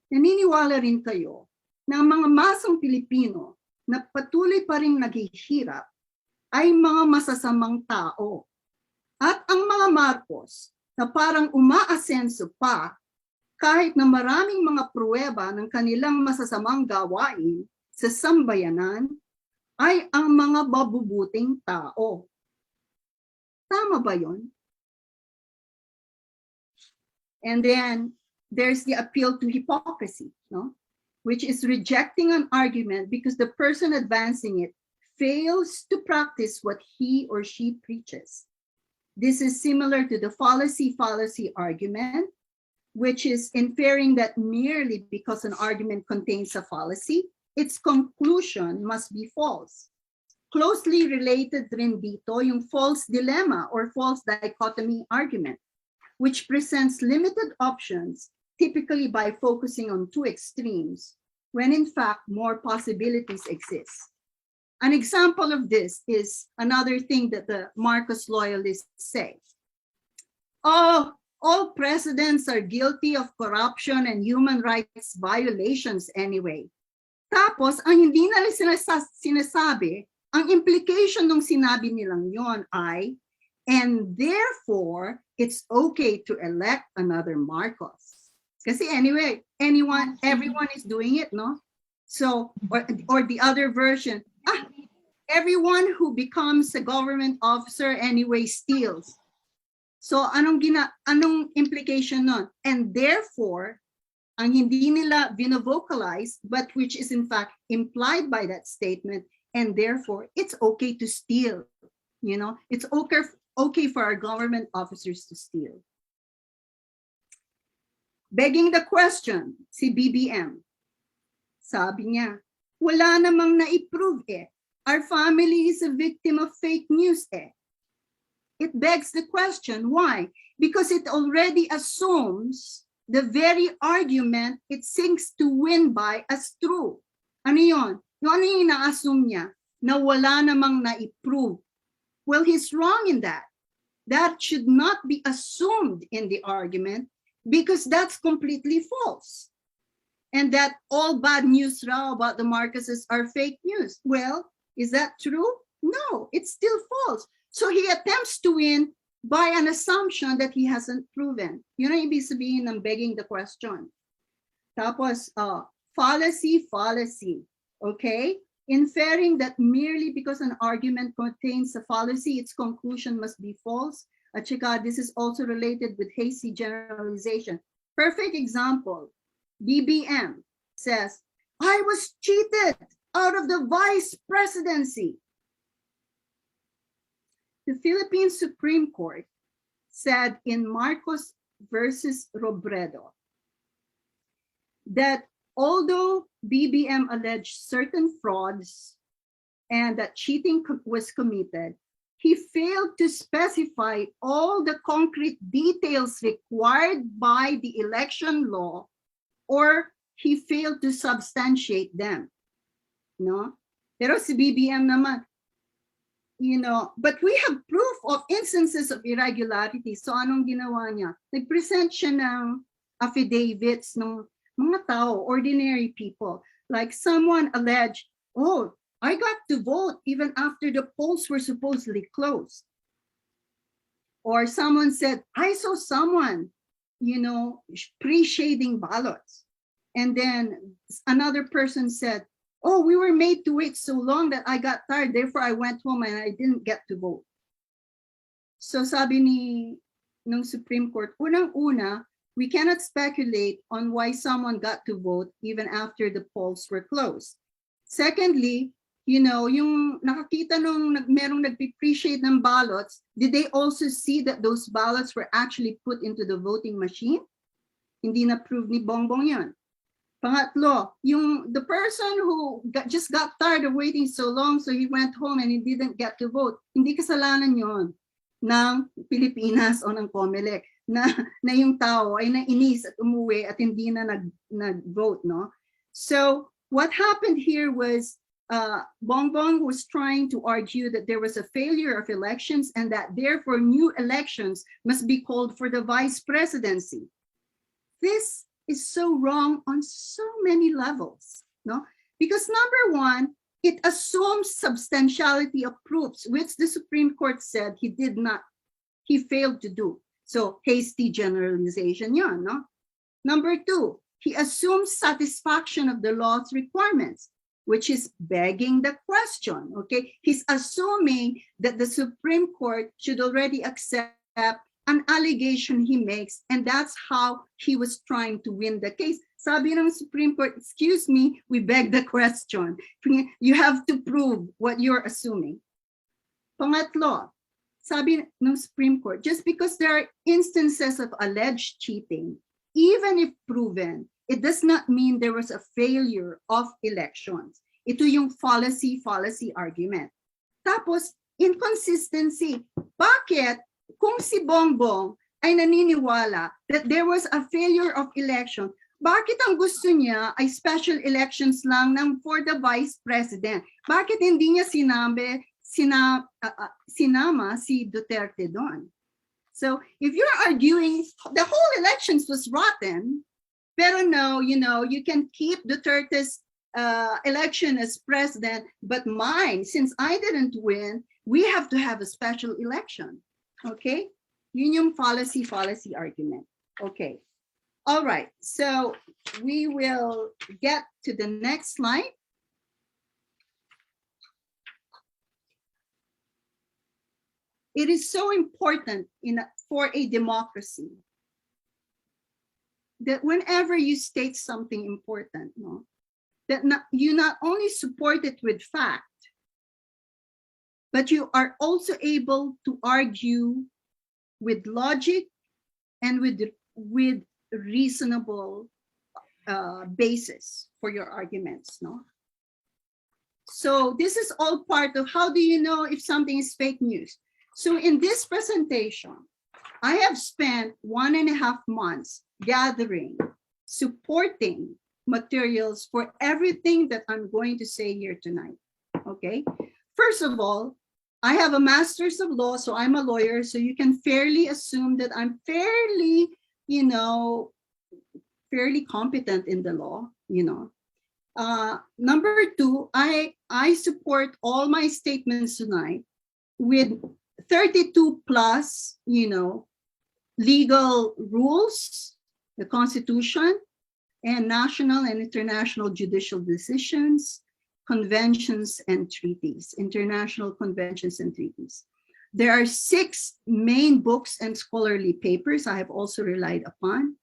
naniniwala rin kayo na ang mga masang Pilipino na patuloy pa rin naghihirap ay mga masasamang tao. At ang mga Marcos na parang umaasenso pa kahit na maraming mga pruweba ng kanilang masasamang gawain sa sambayanan ay ang mga mabubuting tao. Tama ba yun? And then there's the appeal to hypocrisy, no? Which is rejecting an argument because the person advancing it fails to practice what he or she preaches. This is similar to the fallacy argument, which is inferring that merely because an argument contains a fallacy, its conclusion must be false. Closely related rin dito yung false dilemma or false dichotomy argument, which presents limited options, typically by focusing on two extremes, when in fact more possibilities exist. An example of this is another thing that the Marcos loyalists say. Oh, all presidents are guilty of corruption and human rights violations anyway. Tapos, ang hindi nila sinasabi, ang implication ng sinabi nilang yon ay, and therefore, it's okay to elect another Marcos. Kasi anyway, everyone is doing it, no? So, or the other version, everyone who becomes a government officer anyway steals. So, anong implication nun? And therefore, ang hindi nila vocalize, but which is in fact implied by that statement, and therefore, it's okay to steal. You know, it's okay for our government officers to steal. Begging the question, si BBM, sabi niya, wala namang na-prove eh. Our family is a victim of fake news eh. It begs the question, why? Because it already assumes the very argument it seeks to win by as true. Ano yun? Yung ano yung ina-assume niya? Na wala namang na-prove. Well, he's wrong in that. That should not be assumed in the argument because that's completely false. And that all bad news raw about the Marcoses are fake news. Well, is that true? No, it's still false. So he attempts to win by an assumption that he hasn't proven. Yun ang ibig sabihin ng begging the question. Tapos, fallacy, okay? Inferring that merely because an argument contains a fallacy, its conclusion must be false. At saka, this is also related with hasty generalization. Perfect example, BBM says, I was cheated out of the vice presidency. The Philippine Supreme Court said in Marcos versus Robredo that although BBM alleged certain frauds and that cheating was committed, he failed to specify all the concrete details required by the election law, or he failed to substantiate them. No? Pero si BBM naman, but we have proof of instances of irregularity. So anong ginawa niya? Nag-present siya ng affidavits ng mga tao, ordinary people. Like someone alleged, oh, I got to vote even after the polls were supposedly closed. Or someone said, I saw someone, pre-shading ballots. And then another person said, oh, we were made to wait so long that I got tired. Therefore, I went home and I didn't get to vote. So sabi ng Supreme Court, unang-una, we cannot speculate on why someone got to vote even after the polls were closed. Secondly, yung nakakita nung merong nag-appreciate ng ballots, did they also see that those ballots were actually put into the voting machine? Hindi na-prove ni Bongbong yan. Pangatlo, the person who just got tired of waiting so long, so he went home and he didn't get to vote, hindi kasalanan yon ng Pilipinas o ng COMELEC na yung tao ay nainis at umuwi at hindi na nag-vote, no? So what happened here was Bongbong was trying to argue that there was a failure of elections and that therefore new elections must be called for the vice presidency. This is so wrong on so many levels, no? Because number one, it assumes substantiality of proofs, which the Supreme Court said he failed to do. So hasty generalization yan, no? Number two, he assumes satisfaction of the law's requirements, which is begging the question, okay? He's assuming that the Supreme Court should already accept an allegation he makes, and that's how he was trying to win the case. Sabi ng Supreme Court, excuse me, we beg the question. You have to prove what you're assuming. Pangatlo, sabi ng Supreme Court, just because there are instances of alleged cheating, even if proven, it does not mean there was a failure of elections. Ito yung fallacy argument. Tapos, inconsistency. Bakit? Kung si Bongbong ay naniniwala that there was a failure of election, bakit ang gusto niya ay special elections lang for the vice president? Bakit hindi niya sinama si Duterte doon? So if you're arguing the whole elections was rotten, pero no, you can keep Duterte's election as president, but mine, since I didn't win, we have to have a special election. Okay, yun yung fallacy argument. Okay, all right, so we will get to the next slide. It is so important for a democracy that whenever you state something important, no, that you not only support it with fact, but you are also able to argue with logic and with reasonable basis for your arguments, no? So this is all part of how do you know if something is fake news? So in this presentation, I have spent 1.5 months gathering, supporting materials for everything that I'm going to say here tonight, okay? First of all, I have a master's of law, so I'm a lawyer, so you can fairly assume that I'm fairly competent in the law, Number two, I support all my statements tonight with 32 plus, legal rules, the Constitution, and national and international judicial decisions, conventions and treaties, international conventions and treaties. There are 6 main books and scholarly papers I have also relied upon.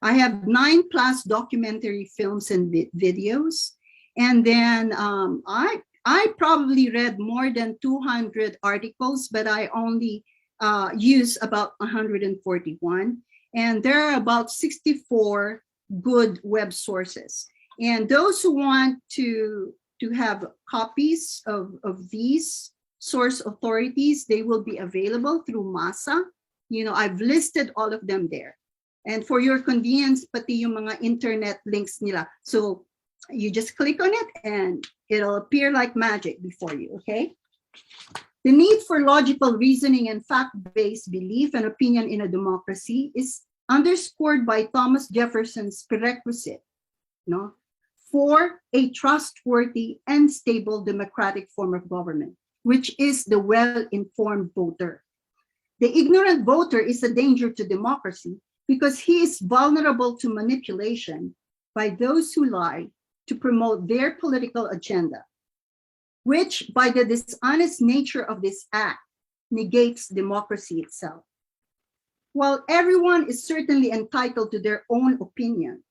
I have 9 plus documentary films and videos. And then I probably read more than 200 articles, but I only use about 141. And there are about 64 good web sources. And those who want to have copies of these source authorities, they will be available through MASA. You know, I've listed all of them there. And for your convenience, pati yung mga internet links nila. So you just click on it and it'll appear like magic before you, okay? The need for logical reasoning and fact-based belief and opinion in a democracy is underscored by Thomas Jefferson's prerequisite, no, for a trustworthy and stable democratic form of government, which is the well-informed voter. The ignorant voter is a danger to democracy because he is vulnerable to manipulation by those who lie to promote their political agenda, which by the dishonest nature of this act negates democracy itself. While everyone is certainly entitled to their own opinion,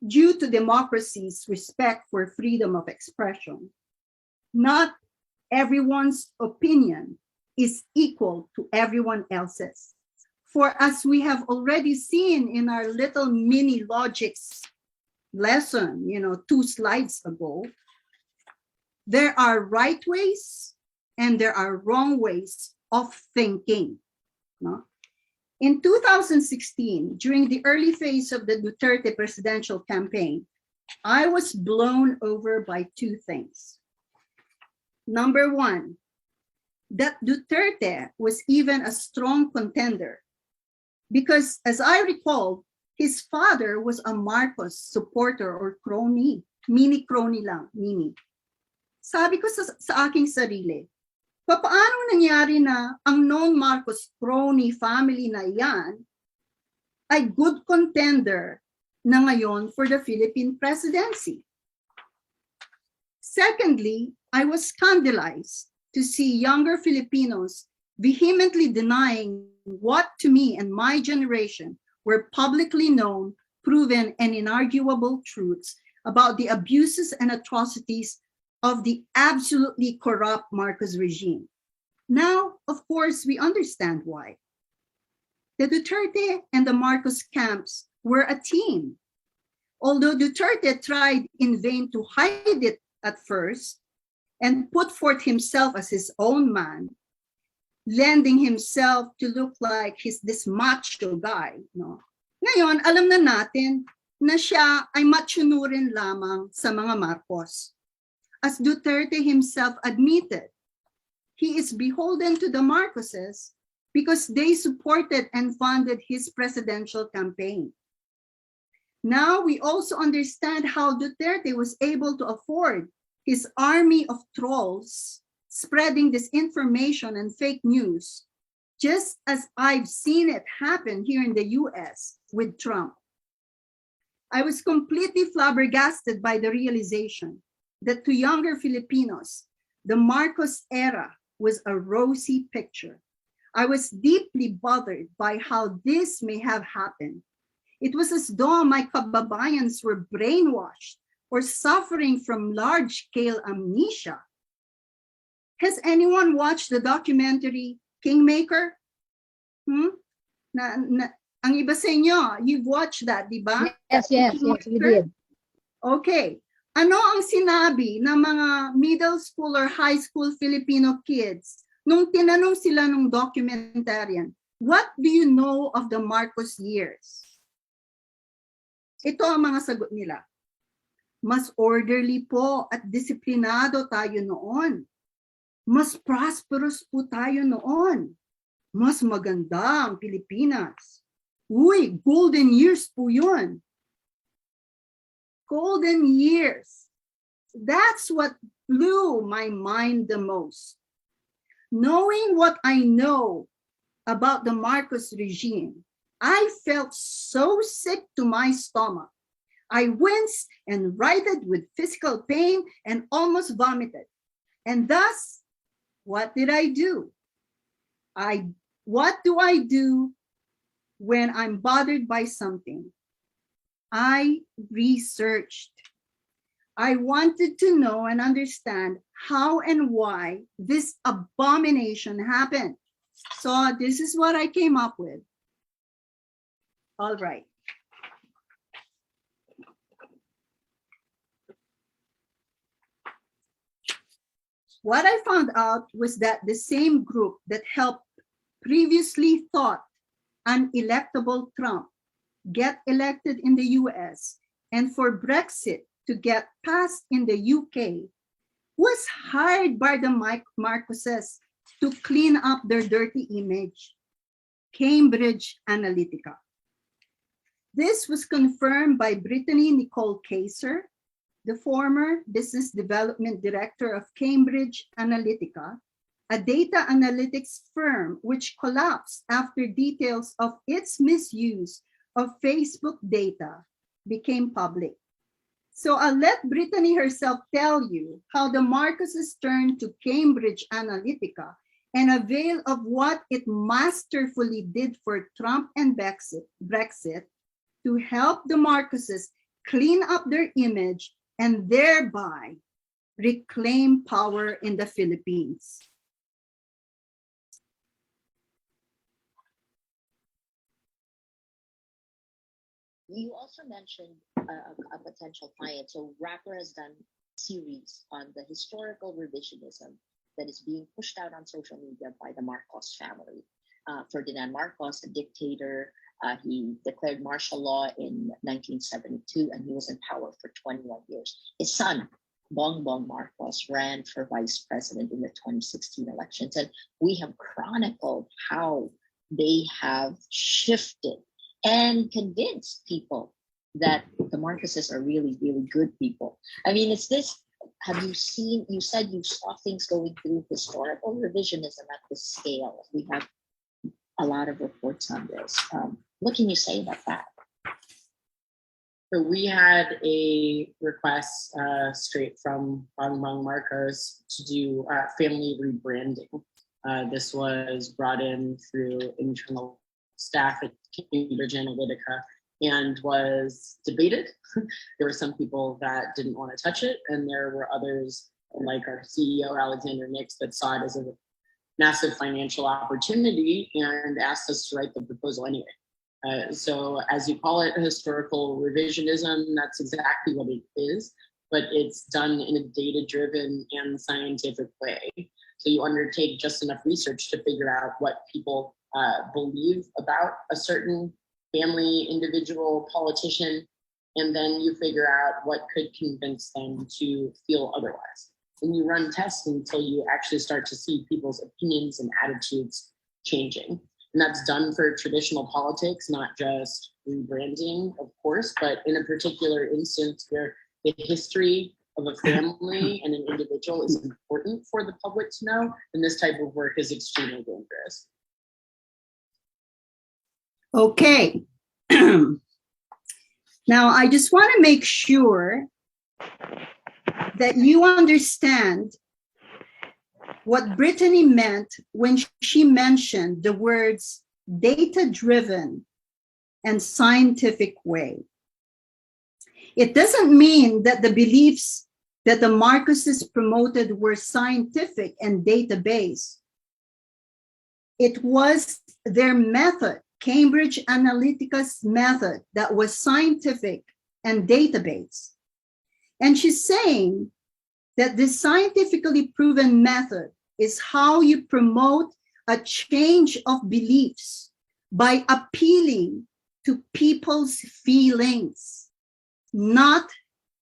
due to democracy's respect for freedom of expression, not everyone's opinion is equal to everyone else's. For as we have already seen in our little mini logics lesson, 2 slides ago, there are right ways and there are wrong ways of thinking. No? In 2016, during the early phase of the Duterte presidential campaign, I was blown over by 2 things. Number 1, that Duterte was even a strong contender because, as I recall, his father was a Marcos supporter or crony, mini crony lang, mini. Sabi ko sa aking sarili, paano nangyari na ang known Marcos crony family na yan ay good contender na ngayon for the Philippine presidency? Secondly, I was scandalized to see younger Filipinos vehemently denying what to me and my generation were publicly known, proven, and inarguable truths about the abuses and atrocities of the absolutely corrupt Marcos regime. Now, of course, we understand why. The Duterte and the Marcos camps were a team. Although Duterte tried in vain to hide it at first and put forth himself as his own man, lending himself to look like he's this macho guy. No? Ngayon, alam na natin na siya ay machunurin lamang sa mga Marcos. As Duterte himself admitted, he is beholden to the Marcoses because they supported and funded his presidential campaign. Now we also understand how Duterte was able to afford his army of trolls spreading disinformation and fake news, just as I've seen it happen here in the US with Trump. I was completely flabbergasted by the realization that to younger Filipinos, the Marcos era was a rosy picture. I was deeply bothered by how this may have happened. It was as though my kababayans were brainwashed or suffering from large-scale amnesia. Has anyone watched the documentary Kingmaker? Ang iba sa inyo, you've watched that, di ba? Yes, we did. Okay. Ano ang sinabi ng mga middle school or high school Filipino kids nung tinanong sila ng documentarian, what do you know of the Marcos years? Ito ang mga sagot nila. Mas orderly po at disiplinado tayo noon. Mas prosperous po tayo noon. Mas maganda ang Pilipinas. Uy, golden years po yun. Golden years. That's what blew my mind the most. Knowing what I know about the Marcos regime, I felt so sick to my stomach. I winced and writhed with physical pain and almost vomited. And thus, what did I do? What do I do when I'm bothered by something? I researched. I wanted to know and understand how and why this abomination happened. So this is what I came up with. All right. What I found out was that the same group that helped previously thought unelectable Trump get elected in the US and for Brexit to get passed in the UK was hired by the Marcoses to clean up their dirty image, Cambridge Analytica. This was confirmed by Brittany Nicole Kaser, the former business development director of Cambridge Analytica, a data analytics firm which collapsed after details of its misuse of Facebook data became public. So I'll let Brittany herself tell you how the Marcoses turned to Cambridge Analytica and avail of what it masterfully did for Trump and Brexit to help the Marcoses clean up their image and thereby reclaim power in the Philippines. You also mentioned a potential client. So Rapper has done a series on the historical revisionism that is being pushed out on social media by the Marcos family. Ferdinand Marcos, a dictator, he declared martial law in 1972 and he was in power for 21 years. His son, Bongbong Marcos, ran for vice president in the 2016 elections. And we have chronicled how they have shifted and convinced people that the Marcoses are really, really good people. I mean, it's this, have you seen, you said you saw things going through historical revisionism at this scale. We have a lot of reports on this. What can you say about that? So we had a request straight from Bongbong Marcos to do family rebranding. This was brought in through internal staff at Cambridge Analytica and was debated. There were some people that didn't want to touch it, and there were others, like our CEO, Alexander Nix, that saw it as a massive financial opportunity and asked us to write the proposal anyway. So as you call it, historical revisionism, that's exactly what it is, but it's done in a data-driven and scientific way. So you undertake just enough research to figure out what people believe about a certain family, individual, politician, and then you figure out what could convince them to feel otherwise. And you run tests until you actually start to see people's opinions and attitudes changing. And that's done for traditional politics, not just rebranding, of course, but in a particular instance where the history of a family and an individual is important for the public to know, and this type of work is extremely dangerous. Okay. Now, I just want to make sure that you understand what Brittany meant when she mentioned the words data-driven and scientific way. It doesn't mean that the beliefs that the Marcoses promoted were scientific and data-based. It was their method, Cambridge Analytica's method, that was scientific and data-based. And she's saying that this scientifically proven method is how you promote a change of beliefs by appealing to people's feelings, not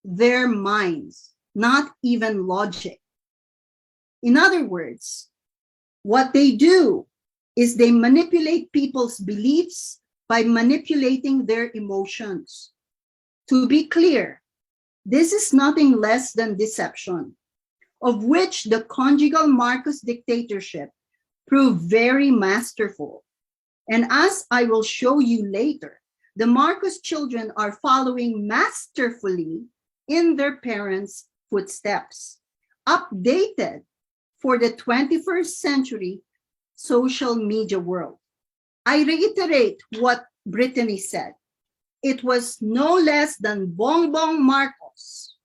their minds, not even logic. In other words, what they do is they manipulate people's beliefs by manipulating their emotions. To be clear, this is nothing less than deception, of which the conjugal Marcos dictatorship proved very masterful. And as I will show you later, the Marcos children are following masterfully in their parents' footsteps, updated for the 21st century social media world. I reiterate what Brittany said. It was no less than Bongbong Marcos,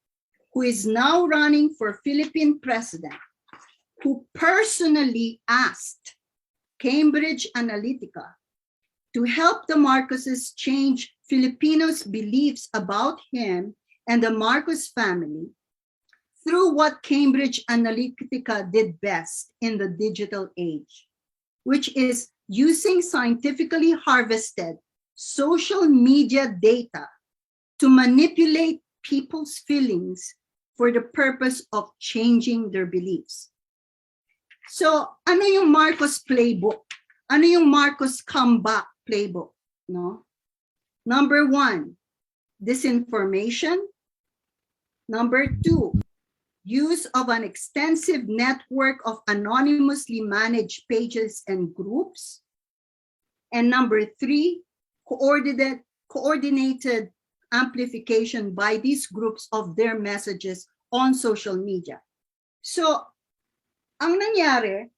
who is now running for Philippine president, who personally asked Cambridge Analytica to help the Marcoses change Filipinos' beliefs about him and the Marcos family through what Cambridge Analytica did best in the digital age, which is using scientifically harvested social media data to manipulate people's feelings for the purpose of changing their beliefs. So, ano yung Marcos playbook? Ano yung Marcos comeback playbook? No? Number 1, disinformation. Number 2, use of an extensive network of anonymously managed pages and groups. And number 3, coordinated amplification by these groups of their messages on social media. So, ang nangyari,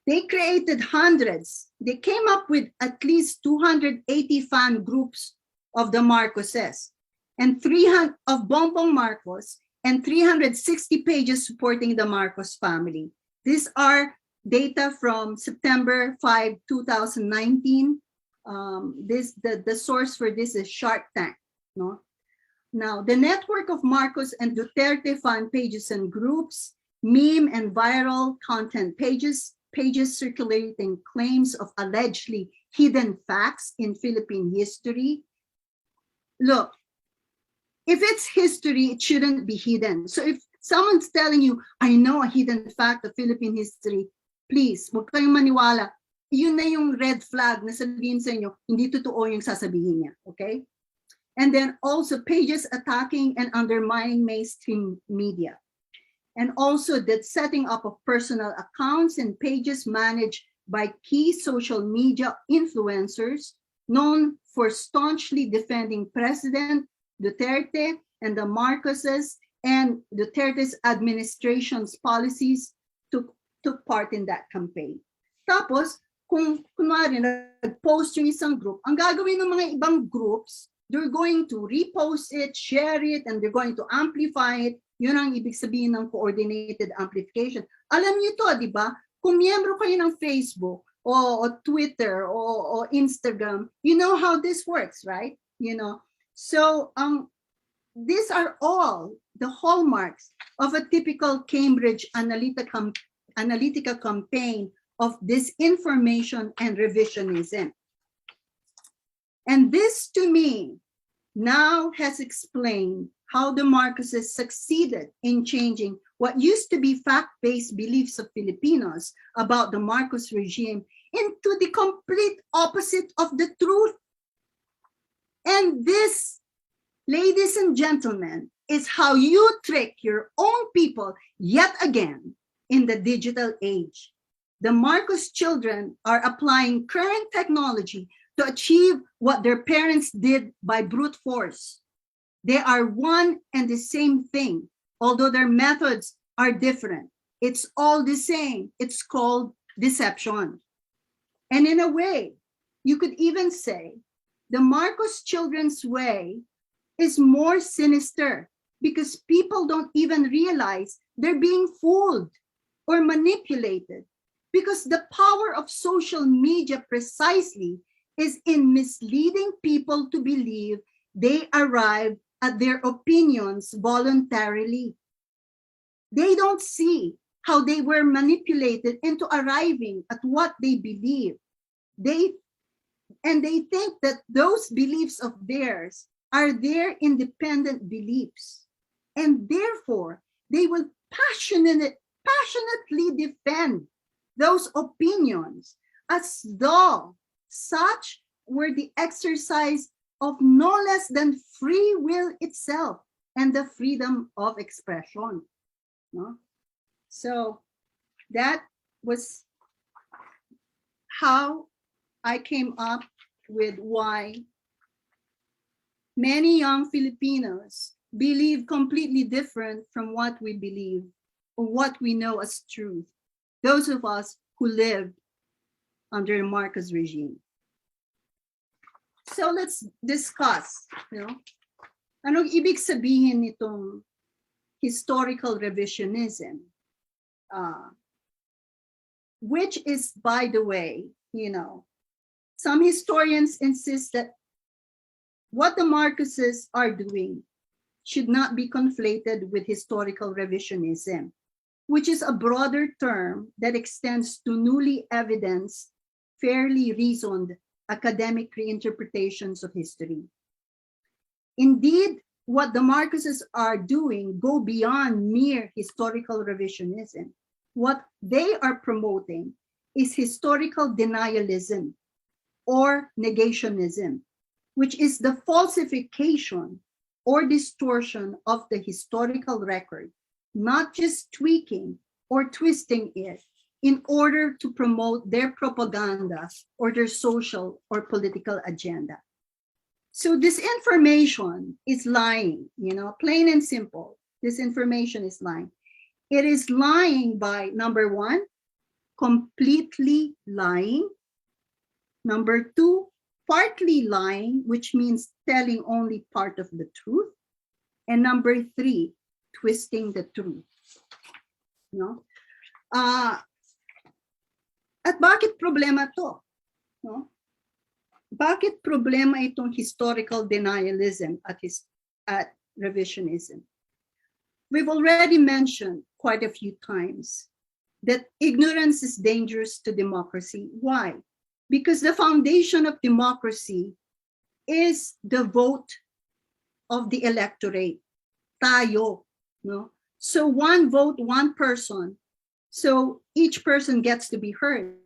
they created hundreds. They came up with at least 280 fan groups of the Marcoses and 300 of Bongbong Marcos and 360 pages supporting the Marcos family. These are data from September 5, 2019. The source for this is Shark Tank. No? Now, the network of Marcos and Duterte fan pages and groups, meme and viral content pages circulating claims of allegedly hidden facts in Philippine history. Look, if it's history, it shouldn't be hidden. So if someone's telling you, I know a hidden fact of Philippine history, please, huwag kayong maniwala. Yun na yung red flag na sabihin sa inyo, hindi totoo yung sasabihin niya, okay? And then also pages attacking and undermining mainstream media. And also the setting up of personal accounts and pages managed by key social media influencers known for staunchly defending President Duterte and the Marcoses and Duterte's administration's policies took part in that campaign. Tapos, kung kunwari nag-post yung isang group, ang gagawin ng mga ibang groups, they're going to repost it, share it, and they're going to amplify it. Yun ang ibig sabihin ng coordinated amplification. Alam niyo to, di ba? Kung miyembro kayo ng Facebook o Twitter o Instagram, you know how this works, right? You know. So these are all the hallmarks of a typical Cambridge Analytica campaign of disinformation and revisionism. And this, to me, now has explained how the Marcoses succeeded in changing what used to be fact-based beliefs of Filipinos about the Marcos regime into the complete opposite of the truth. And this, ladies and gentlemen, is how you trick your own people yet again in the digital age. The Marcos children are applying current technology to achieve what their parents did by brute force. They are one and the same thing, although their methods are different. It's all the same. It's called deception. And in a way, you could even say the Marcos children's way is more sinister because people don't even realize they're being fooled or manipulated, because the power of social media precisely is in misleading people to believe they arrive at their opinions voluntarily. They don't see how they were manipulated into arriving at what they believe. They think that those beliefs of theirs are their independent beliefs, and therefore they will passionately defend those opinions as though such were the exercise of no less than free will itself and the freedom of expression. No? So that was how I came up with why many young Filipinos believe completely different from what we believe or what we know as truth. Those of us who lived under the Marcos regime. So let's discuss, anong ibig sabihin nitong historical revisionism, which is, by the way, some historians insist that what the Marcoses are doing should not be conflated with historical revisionism, which is a broader term that extends to newly evidenced, fairly reasoned academic reinterpretations of history. Indeed, what the Marcoses are doing go beyond mere historical revisionism. What they are promoting is historical denialism or negationism, which is the falsification or distortion of the historical record, not just tweaking or twisting it in order to promote their propaganda or their social or political agenda. So this information is lying, plain and simple. This information is lying. It is lying by, number one, completely lying. Number two, partly lying, which means telling only part of the truth. And number three, twisting the truth. At bakit problema to? No? Bakit problema itong historical denialism at revisionism? We've already mentioned quite a few times that ignorance is dangerous to democracy. Why? Because the foundation of democracy is the vote of the electorate, tayo. No? So one vote, one person. So each person gets to be heard.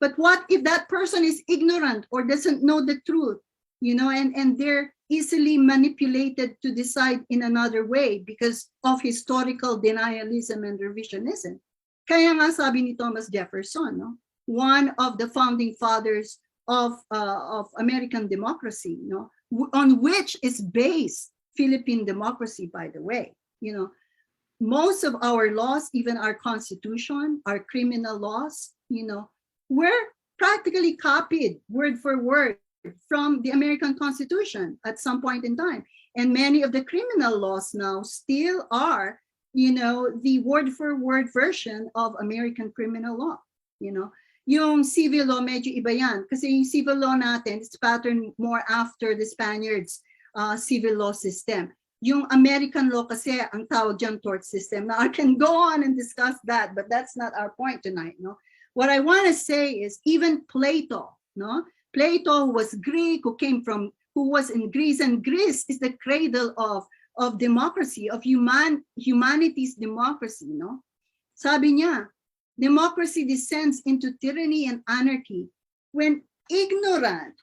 But what if that person is ignorant or doesn't know the truth, and they're easily manipulated to decide in another way because of historical denialism and revisionism? Kaya nga sabi ni Thomas Jefferson, one of the founding fathers of American democracy, on which is based Philippine democracy, by the way. Most of our laws, even our constitution, our criminal laws, were practically copied word for word from the American Constitution at some point in time. And many of the criminal laws now still are, the word for word version of American criminal law. Yung civil law, medyo iba yan. Kasi yung civil law natin, it's patterned more after the Spaniards' civil law system. Yung American law kasi, ang tawag dyan tort system. Now, I can go on and discuss that, but that's not our point tonight. What I want to say is even Plato, Plato was Greek, who was in Greece, and Greece is the cradle of democracy, of humanity's democracy. Sabi niya, democracy descends into tyranny and anarchy when ignorant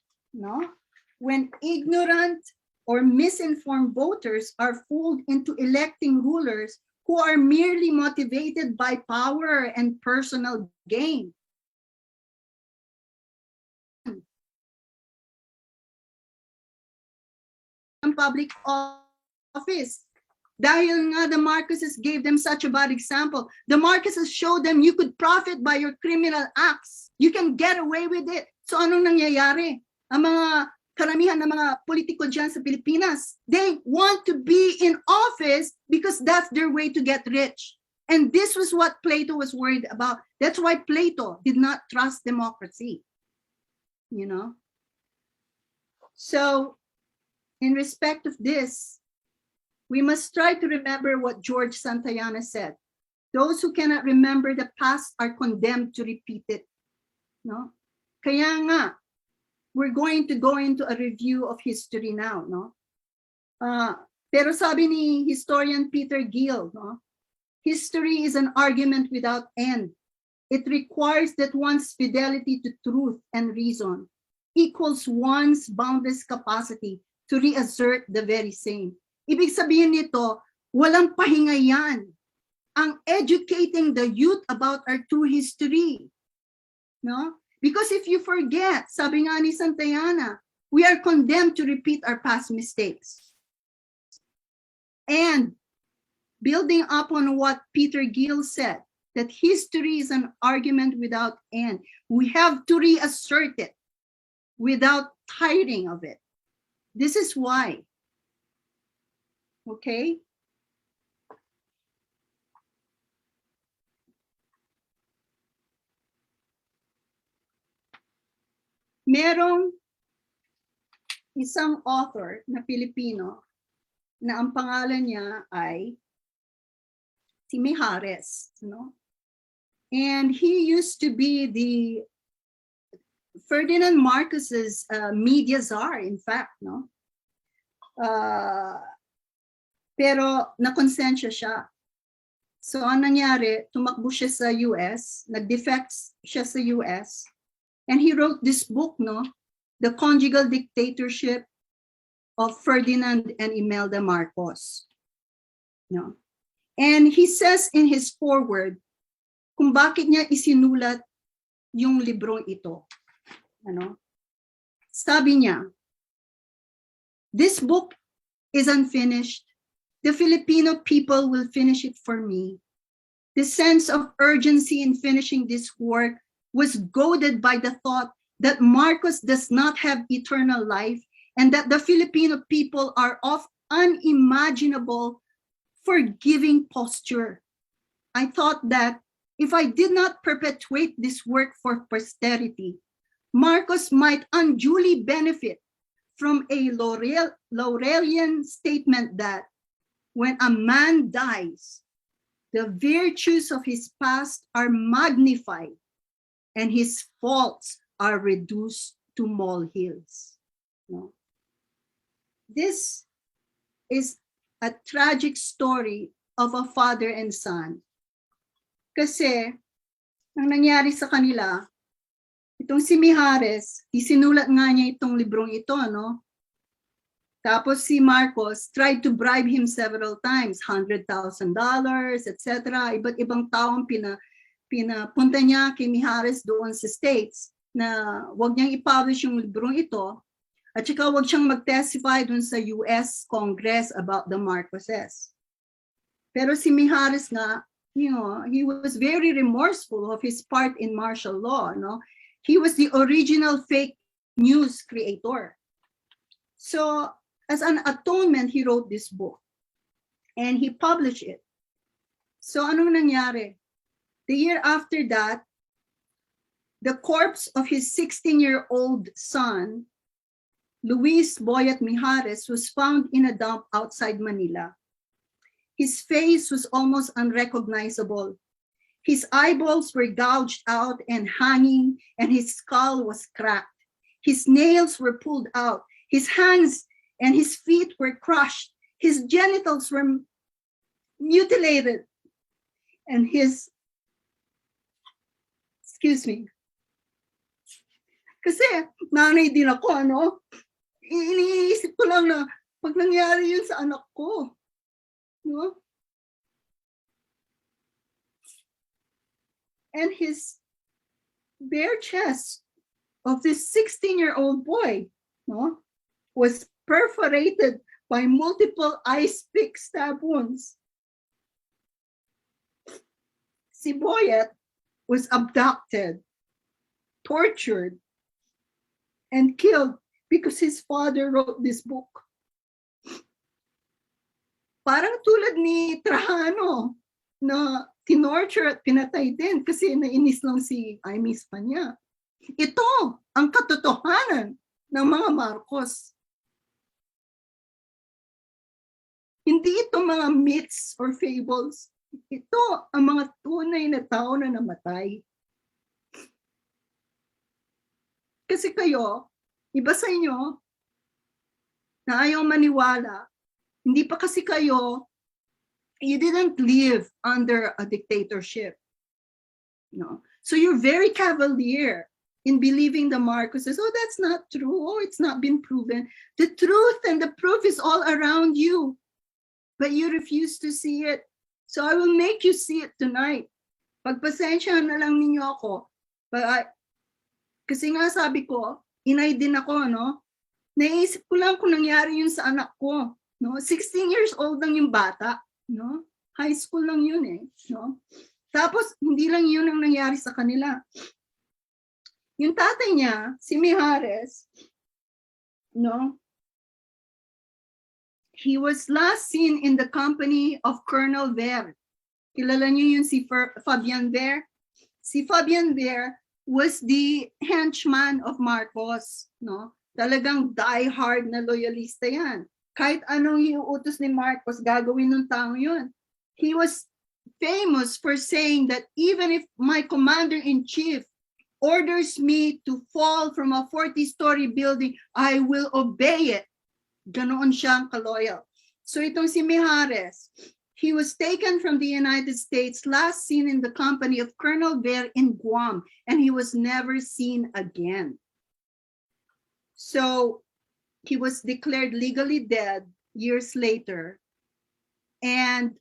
or misinformed voters are fooled into electing rulers who are merely motivated by power and personal gain. Public office. Dahil nga the Marcoses gave them such a bad example. The Marcoses showed them you could profit by your criminal acts. You can get away with it. So anong nangyayari? Ang mga karamihan ng mga politiko dyan sa Pilipinas, they want to be in office because that's their way to get rich. And this was what Plato was worried about. That's why Plato did not trust democracy. So, in respect of this, we must try to remember what George Santayana said. Those who cannot remember the past are condemned to repeat it. Kaya nga, we're going to go into a review of history now. Pero sabi ni historian Peter Gill, history is an argument without end. It requires that one's fidelity to truth and reason equals one's boundless capacity to reassert the very same. Ibig sabihin nito, walang pahinga yan. Ang educating the youth about our true history. Because if you forget, sabi nga ni Santayana, we are condemned to repeat our past mistakes. And building upon what Peter Gill said, that history is an argument without end. We have to reassert it without tiring of it. This is why. Okay? Merong isang author na Filipino na ang pangalan niya ay si Mijares, no? And he used to be the Ferdinand Marcos's media czar, in fact, no? Pero nakonsensya siya. So ang nangyari, tumakbo siya sa US, nag-defect siya sa US, and he wrote this book, no? The Conjugal Dictatorship of Ferdinand and Imelda Marcos. No? And he says in his foreword kung bakit niya isinulat yung librong ito. Ano? Sabi niya, this book is unfinished. The Filipino people will finish it for me. The sense of urgency in finishing this work was goaded by the thought that Marcos does not have eternal life and that the Filipino people are of unimaginable forgiving posture. I thought that if I did not perpetuate this work for posterity, Marcos might unduly benefit from a Laurelian statement that when a man dies, the virtues of his past are magnified and his faults are reduced to molehills. No? This is a tragic story of a father and son. Kasi, ang nangyari sa kanila, itong si Mijares, isinulat nga niya itong librong ito, no? Tapos si Marcos tried to bribe him several times, $100,000, etc. Iba't ibang taong pinapunta niya kay Mijares doon sa States na wag niyang i-publish yung librong ito at saka wag siyang mag-testify doon sa US Congress about the Marcoses. Pero si Mijares nga, you know, he was very remorseful of his part in martial law, no? He was the original fake news creator. So, as an atonement, he wrote this book and he published it. So anong nangyari? The year after that, the corpse of his 16-year-old son, Luis Boyat Mijares, was found in a dump outside Manila. His face was almost unrecognizable. His eyeballs were gouged out and hanging, and his skull was cracked. His nails were pulled out. His hands and his feet were crushed. His genitals were mutilated. And his, excuse me, kasi nanay din ako, ano? Iniisip ko lang na pag nangyari yun sa anak ko, no? And his bare chest of this 16-year-old boy, no, was perforated by multiple ice pick stab wounds. Si Boyet was abducted, tortured, and killed because his father wrote this book. Parang tulad ni Trajano na tinorture at pinatay din kasi nainis lang si Imis pa niya. Ito ang katotohanan ng mga Marcos. Hindi ito mga myths or fables. Ito ang mga tunay na tao na namatay. Kasi kayo, iba sa inyo, na ayaw maniwala, hindi pa kasi kayo, you didn't live under a dictatorship. No? So you're very cavalier in believing the Marcoses. Oh, that's not true. Oh, it's not been proven. The truth and the proof is all around you. But you refuse to see it. So I will make you see it tonight. Pagpasensya na lang ninyo ako. Kasi nga sabi ko, inay din ako, no? Naisip ko lang kung nangyari yun sa anak ko. No? 16 years old lang yung bata. No? High school lang yun eh. No? Tapos, hindi lang yun ang nangyari sa kanila. Yung tatay niya, si Mijares, no? He was last seen in the company of Colonel Ver. Kilala niyo yun si Fabian Ver? Si Fabian Ver was the henchman of Marcos. No? Talagang die-hard na loyalista yan. Kahit anong iuutos ni Marcos, gagawin ng tao yun. He was famous for saying that even if my commander-in-chief orders me to fall from a 40-story building, I will obey it. Ganoon siyang kaloyal. So itong si Mijares, he was taken from the United States, last seen in the company of Colonel Ver in Guam, and he was never seen again. So he was declared legally dead years later. And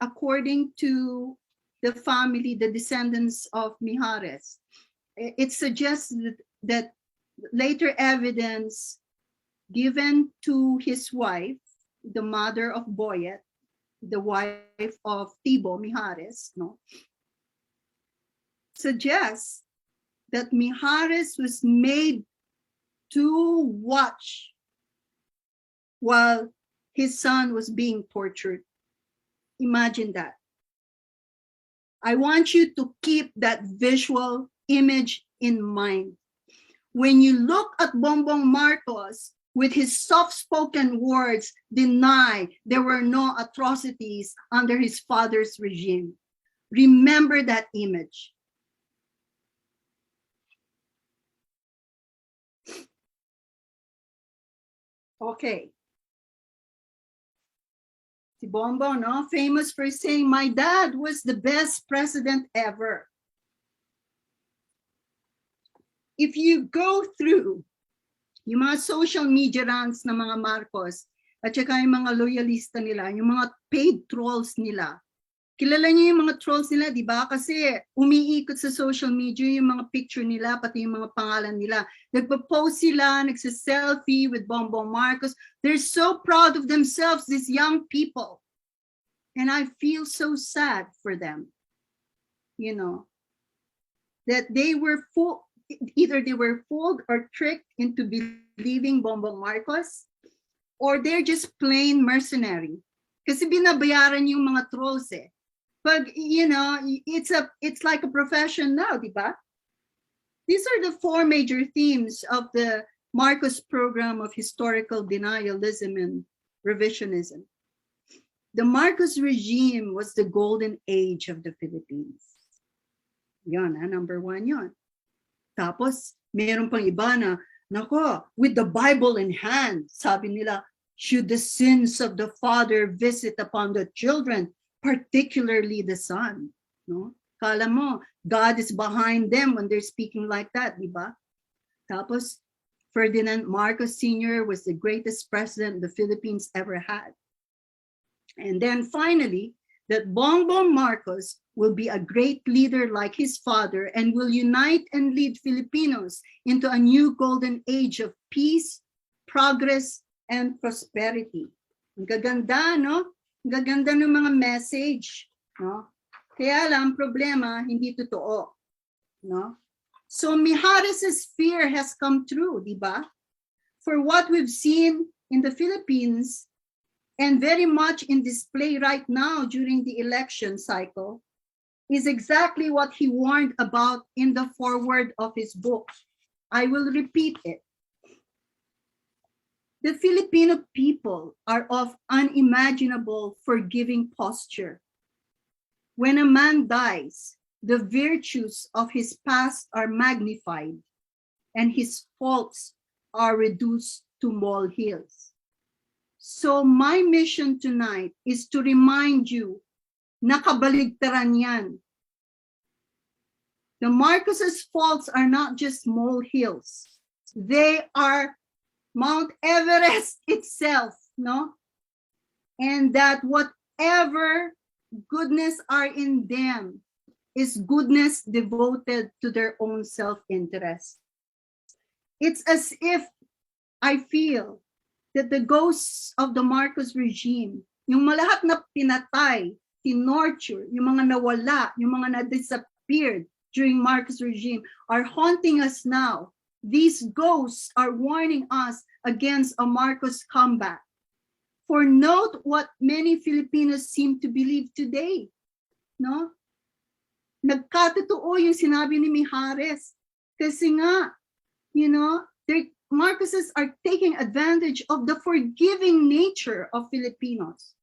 according to the family, the descendants of Mijares, it suggests that later evidence given to his wife, the mother of Boyet, the wife of Tibo Mijares, suggests that Mijares was made to watch while his son was being tortured. Imagine that. I want you to keep that visual image in mind. When you look at Bongbong Marcos with his soft-spoken words, deny there were no atrocities under his father's regime. Remember that image. Okay. Si Bongbong, famous for saying, my dad was the best president ever. If you go through yung mga social media rants ng mga Marcos at saka yung mga loyalista nila, yung mga paid trolls nila, kilala niyo yung mga trolls nila, di ba? Kasi umiikot sa social media yung mga picture nila, pati yung mga pangalan nila. Nagpo-post sila, nagsiselfie with Bongbong Marcos. They're so proud of themselves, these young people. And I feel so sad for them, that they were either they were fooled or tricked into believing Bongbong Marcos, or they're just plain mercenary. Kasi binabayaran yung mga trolls eh. But it's like a profession now, di ba? These are the 4 major themes of the Marcos program of historical denialism and revisionism. The Marcos regime was the golden age of the Philippines. Yan, number 1 yon. Tapos, meron pang iba na, with the Bible in hand, sabi nila, should the sins of the father visit upon the children, particularly the son. Kala mo, God is behind them when they're speaking like that, di ba? Tapos, Ferdinand Marcos Sr. was the greatest president the Philippines ever had. And then finally, that Bongbong Marcos will be a great leader like his father and will unite and lead Filipinos into a new golden age of peace, progress, and prosperity. Ang gaganda, no? Ang gaganda ng mga message, no? Kaya lang, problema, hindi totoo, no? So Mijares' fear has come true, di ba? For what we've seen in the Philippines, and very much in display right now during the election cycle, is exactly what he warned about in the foreword of his book. I will repeat it. The Filipino people are of unimaginable forgiving posture. When a man dies, the virtues of his past are magnified and his faults are reduced to molehills. So my mission tonight is to remind you, nakabaligtaran yan. The Marcoses' faults are not just molehills. They are Mount Everest itself, no? And that whatever goodness are in them is goodness devoted to their own self-interest. It's as if I feel that the ghosts of the Marcos regime, yung lahat na pinatay, tinorture, yung mga nawala, yung mga na-disappeared during Marcos regime are haunting us now. These ghosts are warning us against a Marcos comeback. For note what many Filipinos seem to believe today, no? Nagkatotoo yung sinabi ni Mijares. Kasi nga, Marcoses are taking advantage of the forgiving nature of Filipinos.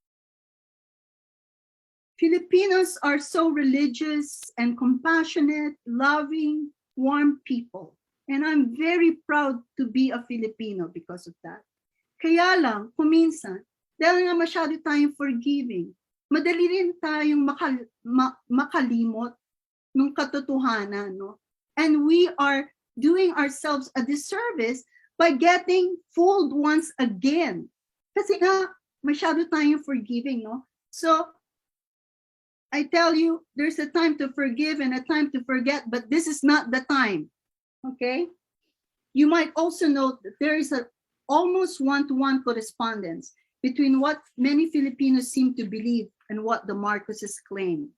Filipinos are so religious and compassionate, loving, warm people. And I'm very proud to be a Filipino because of that. Kaya lang, kuminsan, dahil nga masyado tayong forgiving, madali rin tayong makalimot ng katotohanan, no? And we are doing ourselves a disservice by getting fooled once again. Kasi nga, masyado tayong forgiving, no? So, I tell you, there's a time to forgive and a time to forget, but this is not the time, okay? You might also note that there is a almost one-to-one correspondence between what many Filipinos seem to believe and what the Marcoses claim.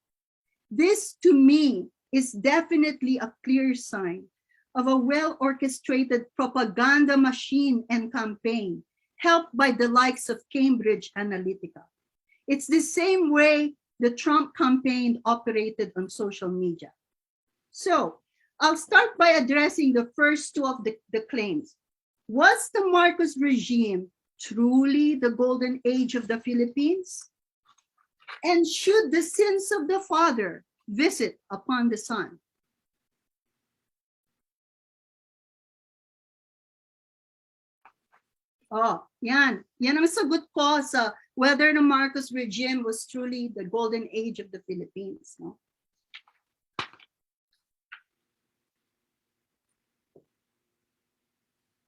This, to me, is definitely a clear sign of a well-orchestrated propaganda machine and campaign, helped by the likes of Cambridge Analytica. It's the same way the Trump campaign operated on social media. So, I'll start by addressing the first two of the claims. Was the Marcos regime truly the golden age of the Philippines? And should the sins of the father visit upon the son? Oh, yan. Yan ang sagot ko sa whether the Marcos regime was truly the golden age of the Philippines. No?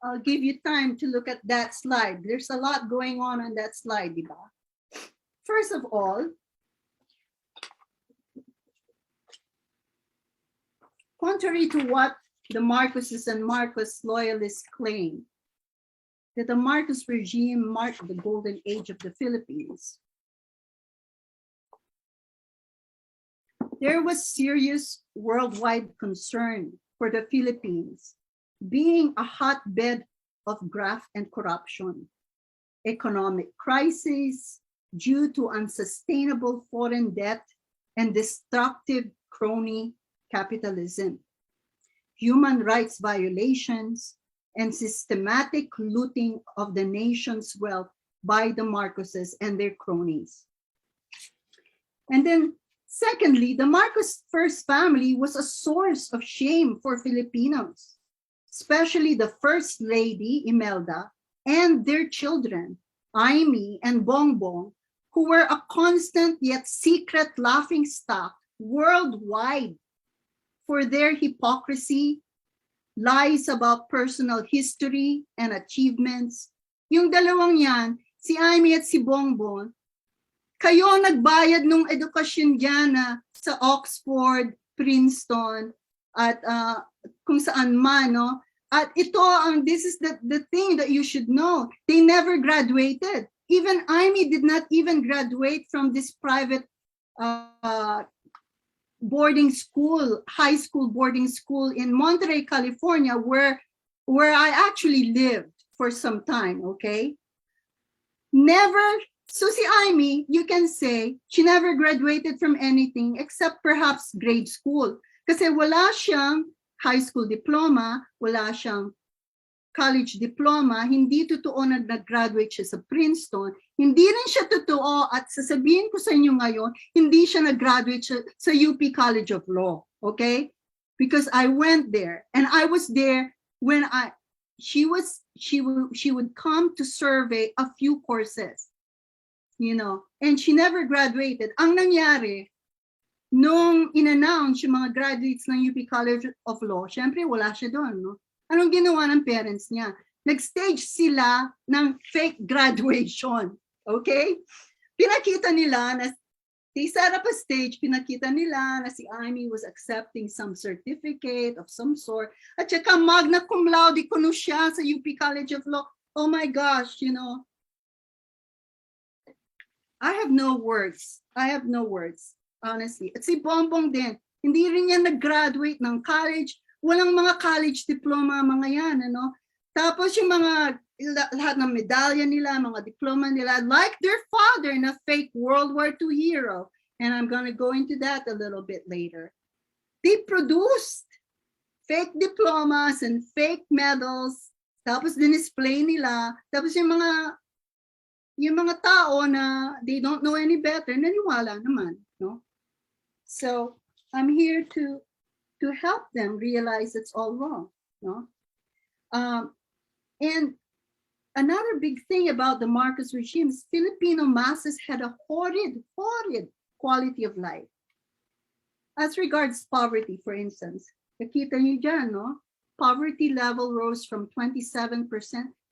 I'll give you time to look at that slide. There's a lot going on that slide, diba? First of all, contrary to what the Marcoses and Marcos loyalists claim, that the Marcos regime marked the golden age of the Philippines, there was serious worldwide concern for the Philippines being a hotbed of graft and corruption, economic crisis due to unsustainable foreign debt and destructive crony capitalism, human rights violations, and systematic looting of the nation's wealth by the Marcoses and their cronies. And then, secondly, the Marcos first family was a source of shame for Filipinos, especially the First Lady, Imelda, and their children, Aimee and Bongbong, who were a constant yet secret laughingstock worldwide for their hypocrisy, lies about personal history and achievements. Yung dalawang yan, si Aimee at si Bongbong, kayo nagbayad ng edukasyon dyan sa Oxford, Princeton, at kung saan man, no? At ito, this is the thing that you should know. They never graduated. Even Aimee did not even graduate from this private boarding school, high school boarding school in Monterey, California, where I actually lived for some time, okay? Never, so si Aimee, you can say, she never graduated from anything except perhaps grade school. Kasi wala siyang high school diploma, wala siyang college diploma, hindi totoo na nag-graduate siya sa Princeton, hindi rin siya totoo at sasabihin ko sa inyo ngayon, hindi siya nag-graduate sa UP College of Law, okay? Because I went there and I was there when she would come to survey a few courses, you know, and she never graduated. Ang nangyari, nung in-announce yung mga graduates ng UP College of Law, syempre wala siya doon, no? Anong ginawa ng parents niya? Nag-stage sila ng fake graduation. Okay? Pinakita nila na they set up a stage, pinakita nila na si Aimee was accepting some certificate of some sort. At saka magna cum laude kuno siya sa UP College of Law. Oh my gosh, you know. I have no words. I have no words, honestly. At si Bongbong din, hindi rin niya nag-graduate ng college. Walang mga college diploma mga yan, ano? Tapos yung mga lahat ng medalya nila, mga diploma nila, like their father na fake World War II hero. And I'm gonna go into that a little bit later. They produced fake diplomas and fake medals Tapos dinisplay nila. Tapos yung mga tao na they don't know any better, naniwala naman, no? So I'm here to help them realize it's all wrong, no? And another big thing about the Marcos regime is Filipino masses had a horrid quality of life. As regards poverty, for instance, nakita niyo dyan, no? Poverty level rose from 27%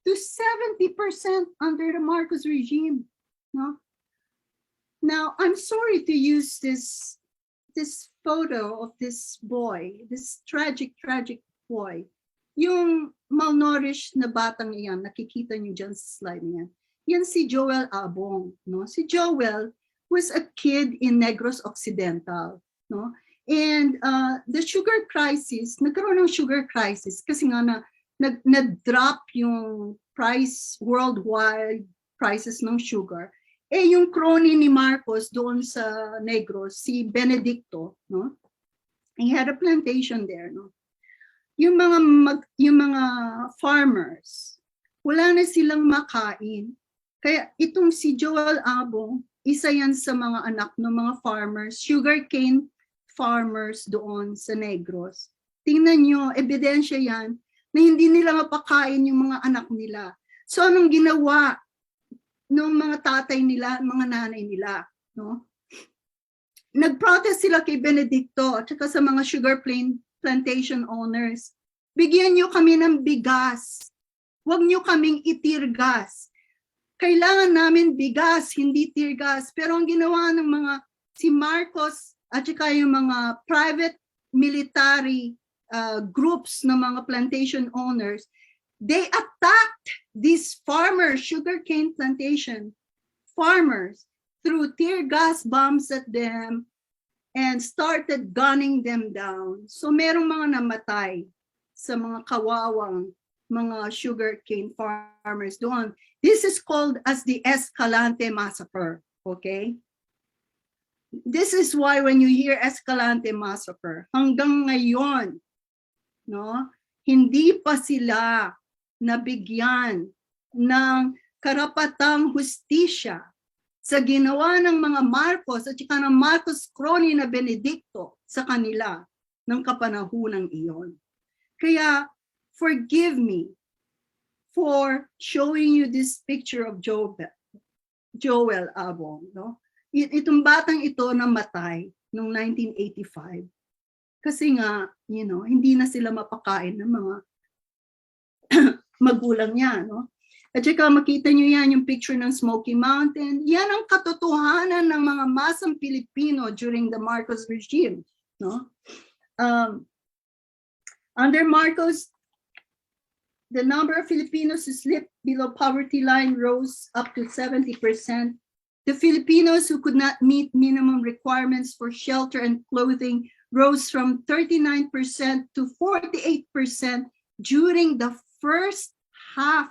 to 70% under the Marcos regime, no? Now, I'm sorry to use this photo of this boy, this tragic boy. Yung malnourished na batang iyan, nakikita niyo dyan sa slide niyan. Yan si Joel Abong, no? Si Joel was a kid in Negros Occidental, no? And the sugar crisis, nagkaroon ng sugar crisis kasi nga nag-drop yung price, worldwide prices ng sugar. Eh yung crony ni Marcos doon sa Negros, si Benedicto, no? He had a plantation there, no? Yung mga farmers, wala na silang makain. Kaya itong si Joel Abong, isa yan sa mga anak ng mga farmers, sugarcane farmers doon sa Negros. Tingnan nyo, ebidensya yan na hindi nila mapakain yung mga anak nila. So anong ginawa ng mga tatay nila, mga nanay nila, no? Nag-protest sila kay Benedicto at saka sa mga sugar plantation owners. Bigyan nyo kami ng bigas. Huwag nyo kaming itirgas. Kailangan namin bigas, hindi tirgas. Pero ang ginawa ng mga si Marcos at saka yung mga private military groups ng mga plantation owners, they attacked these farmers, sugarcane plantation farmers, threw tear gas bombs at them and started gunning them down. So merong mga namatay sa mga kawawang mga sugarcane farmers doon. This is called as the Escalante Massacre, okay? This is why when you hear Escalante Massacre, hanggang ngayon, no, hindi pa sila nabigyan ng karapatang hustisya sa ginawa ng mga Marcos at saka ng Marcos crony na Benedicto sa kanila ng kapanahunang iyon. Kaya, forgive me for showing you this picture of Joel Abong, no? Itong batang ito namatay noong 1985 kasi nga, you know, hindi na sila mapakain ng mga magulang niya, no? At saka makita niyo yan, yung picture ng Smoky Mountain. Yan ang katotohanan ng mga masang Pilipino during the Marcos regime, no? Under Marcos, the number of Filipinos who slipped below poverty line rose up to 70%. The Filipinos who could not meet minimum requirements for shelter and clothing rose from 39% to 48% during the first half.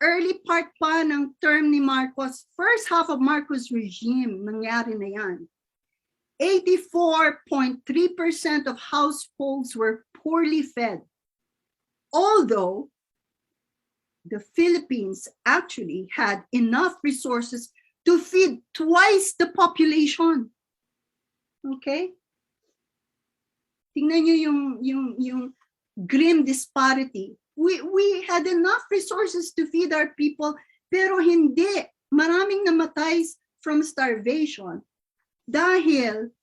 Early part pa ng term ni Marcos, first half of Marcos regime, nangyari na yan. 84.3% of households were poorly fed. Although the Philippines actually had enough resources to feed twice the population. Okay? Tingnan niyo yung grim disparity. We had enough resources to feed our people, pero hindi. Maraming namatay from starvation. Dahil,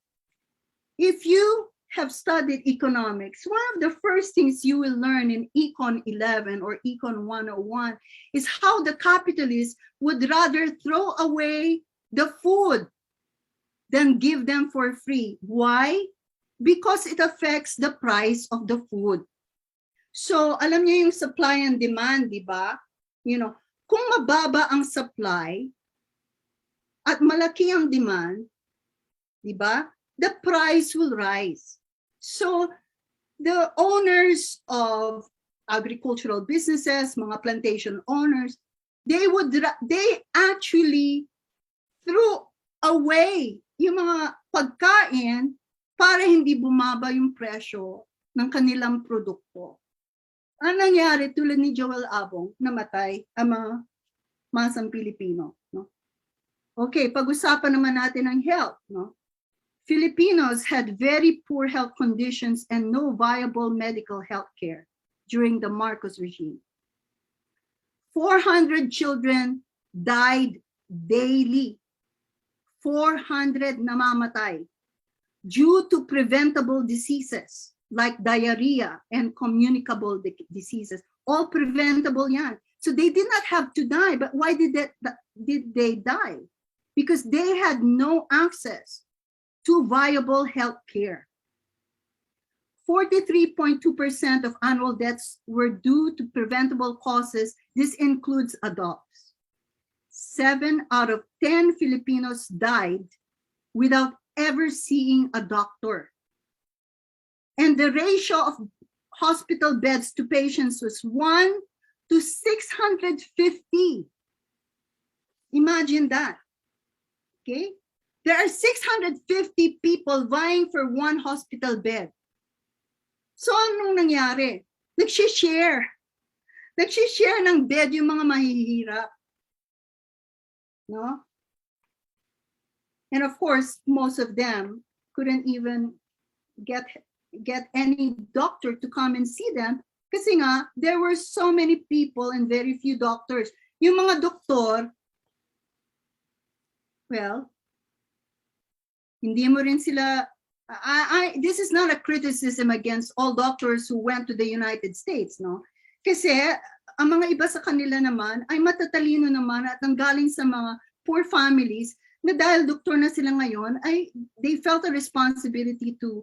if you have studied economics, one of the first things you will learn in Econ 11 or Econ 101 is how the capitalists would rather throw away the food than give them for free. Why? Because it affects the price of the food. So, alam niyo yung supply and demand, di ba? You know, kung mababa ang supply at malaki ang demand, di ba? The price will rise. So, the owners of agricultural businesses, mga plantation owners, they actually threw away yung mga pagkain para hindi bumaba yung presyo ng kanilang produkto. Ang nangyari, tulad ni Joel Abong, namatay ang mga masang Pilipino. No? Okay, pag-usapan naman natin ang health. No? Filipinos had very poor health conditions and no viable medical health care during the Marcos regime. 400 children died daily. 400 namamatay due to preventable diseases like diarrhea and communicable diseases. All preventable yan. So they did not have to die, but why did they die? Because they had no access to viable health care. 43.2% of annual deaths were due to preventable causes. This includes adults. 7 out of 10 Filipinos died without ever seeing a doctor. And the ratio of hospital beds to patients was 1 to 650. Imagine that. Okay? There are 650 people vying for one hospital bed. So anong nangyari? Nag-share. Nag-share ng bed yung mga mahihirap. No? And of course, most of them couldn't even get any doctor to come and see them kasi nga, there were so many people and very few doctors. Yung mga doktor, well, hindi mo rin sila, this is not a criticism against all doctors who went to the United States, no? Kasi ang mga iba sa kanila naman ay matatalino naman at nanggaling sa mga poor families na dahil doktor na sila ngayon, ay they felt a responsibility to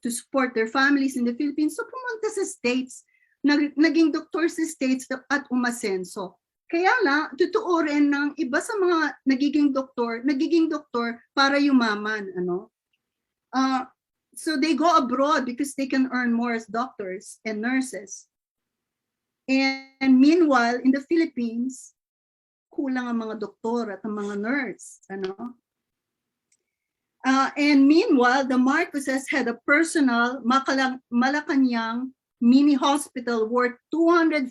support their families in the Philippines. So pumunta sa States, naging doktor sa States at umasenso. Kaya lang, totoo rin ng iba sa mga nagiging doktor para yumaman. Ano? So they go abroad because they can earn more as doctors and nurses. And meanwhile, in the Philippines, kulang ang mga doktor at ang mga nurse. Ano? And meanwhile, the Marcoses had a personal Malacanang mini hospital worth $250,000.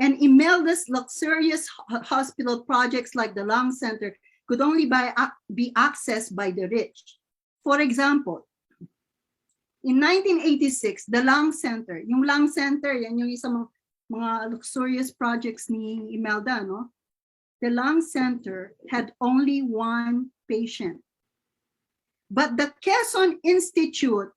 And Imelda's luxurious hospital projects like the Lung Center could only be accessed by the rich. For example, in 1986, the Lung Center, yung Lung Center, yan yung isang mga luxurious projects ni Imelda, no? The Lung Center had only one patient. But the Quezon Institute,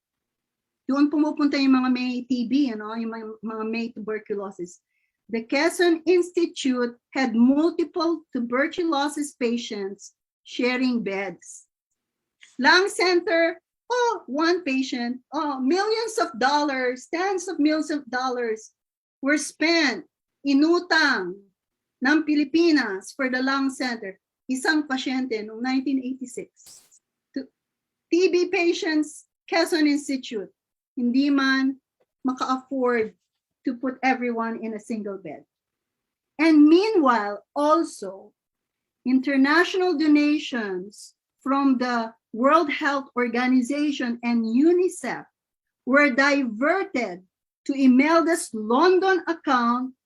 doon pumupunta yung mga may TB, ano? Yung mga may tuberculosis. The Quezon Institute had multiple tuberculosis patients sharing beds. Lung Center, one patient. Millions of dollars, tens of millions of dollars were spent, inutang ng Pilipinas for the Lung Center. Isang pasyente noong 1986. TB patients, Quezon Institute, hindi man maka-afford to put everyone in a single bed. And meanwhile, also, international donations from the World Health Organization and UNICEF were diverted to Imelda's London account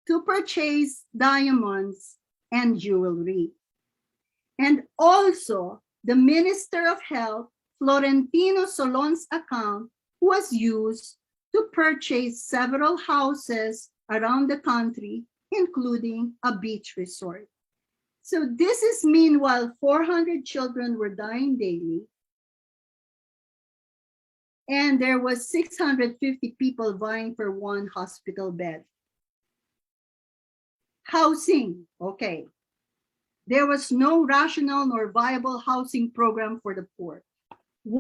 to purchase diamonds and jewelry. And also, the Minister of Health, Florentino Solon's account was used to purchase several houses around the country, including a beach resort. So this is meanwhile 400 children were dying daily, and there was 650 people vying for one hospital bed. Housing, okay. There was no rational nor viable housing program for the poor. 1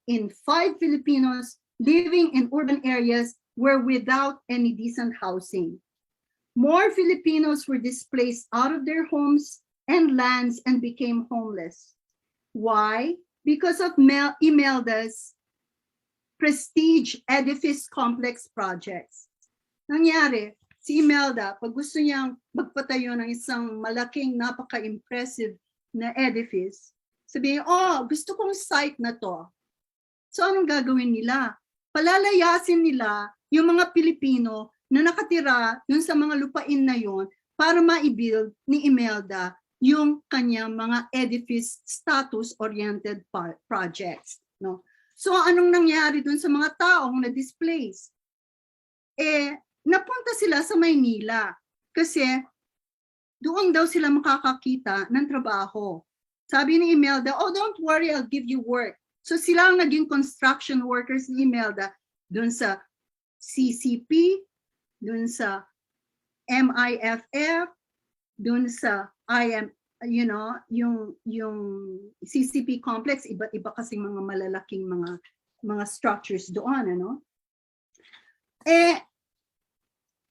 in 5 Filipinos living in urban areas were without any decent housing. More Filipinos were displaced out of their homes and lands and became homeless. Why? Because of Imelda's prestige edifice complex projects. Nangyari, si Imelda, pag gusto niyang magpatayo ng isang malaking, napaka-impressive na edifice, sabihin, gusto kong site na to. So anong gagawin nila? palalayasin nila yung mga Pilipino na nakatira dun sa mga lupain na yon para ma-build ni Imelda yung kanyang mga edifice status-oriented projects. No? So anong nangyari dun sa mga taong na-displace? Napunta sila sa Maynila kasi doon daw sila makakakita ng trabaho. Sabi ni Imelda, oh, don't worry, I'll give you work. So sila ang naging construction workers ni Imelda doon sa CCP, doon sa MIFF, doon sa yung CCP complex, iba't iba kasing mga malalaking mga structures doon, ano?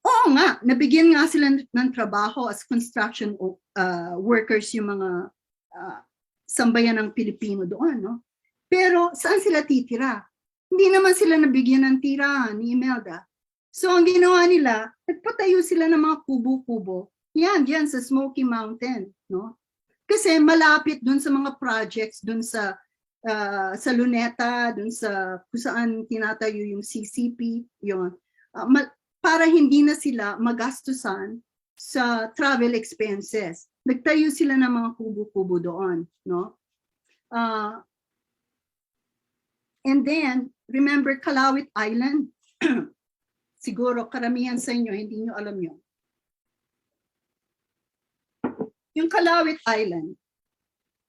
Oo nga, nabigyan nga sila ng trabaho as construction workers yung mga sambayan ng Pilipino doon, no? Pero saan sila titira? Hindi naman sila nabigyan ng tirahan ni Imelda. So ang ginawa nila, nagpatayo sila ng mga kubo-kubo. Yan, diyan sa Smoky Mountain, no? Kasi malapit dun sa mga projects, dun sa Luneta, dun sa kung saan tinatayo yung CCP, yun. Para hindi na sila magastusan sa travel expenses. Nagtayo sila ng mga kubo-kubo doon, no? And then, remember Calawit Island? Siguro karamihan sa inyo, hindi nyo alam yun. Yung Calawit Island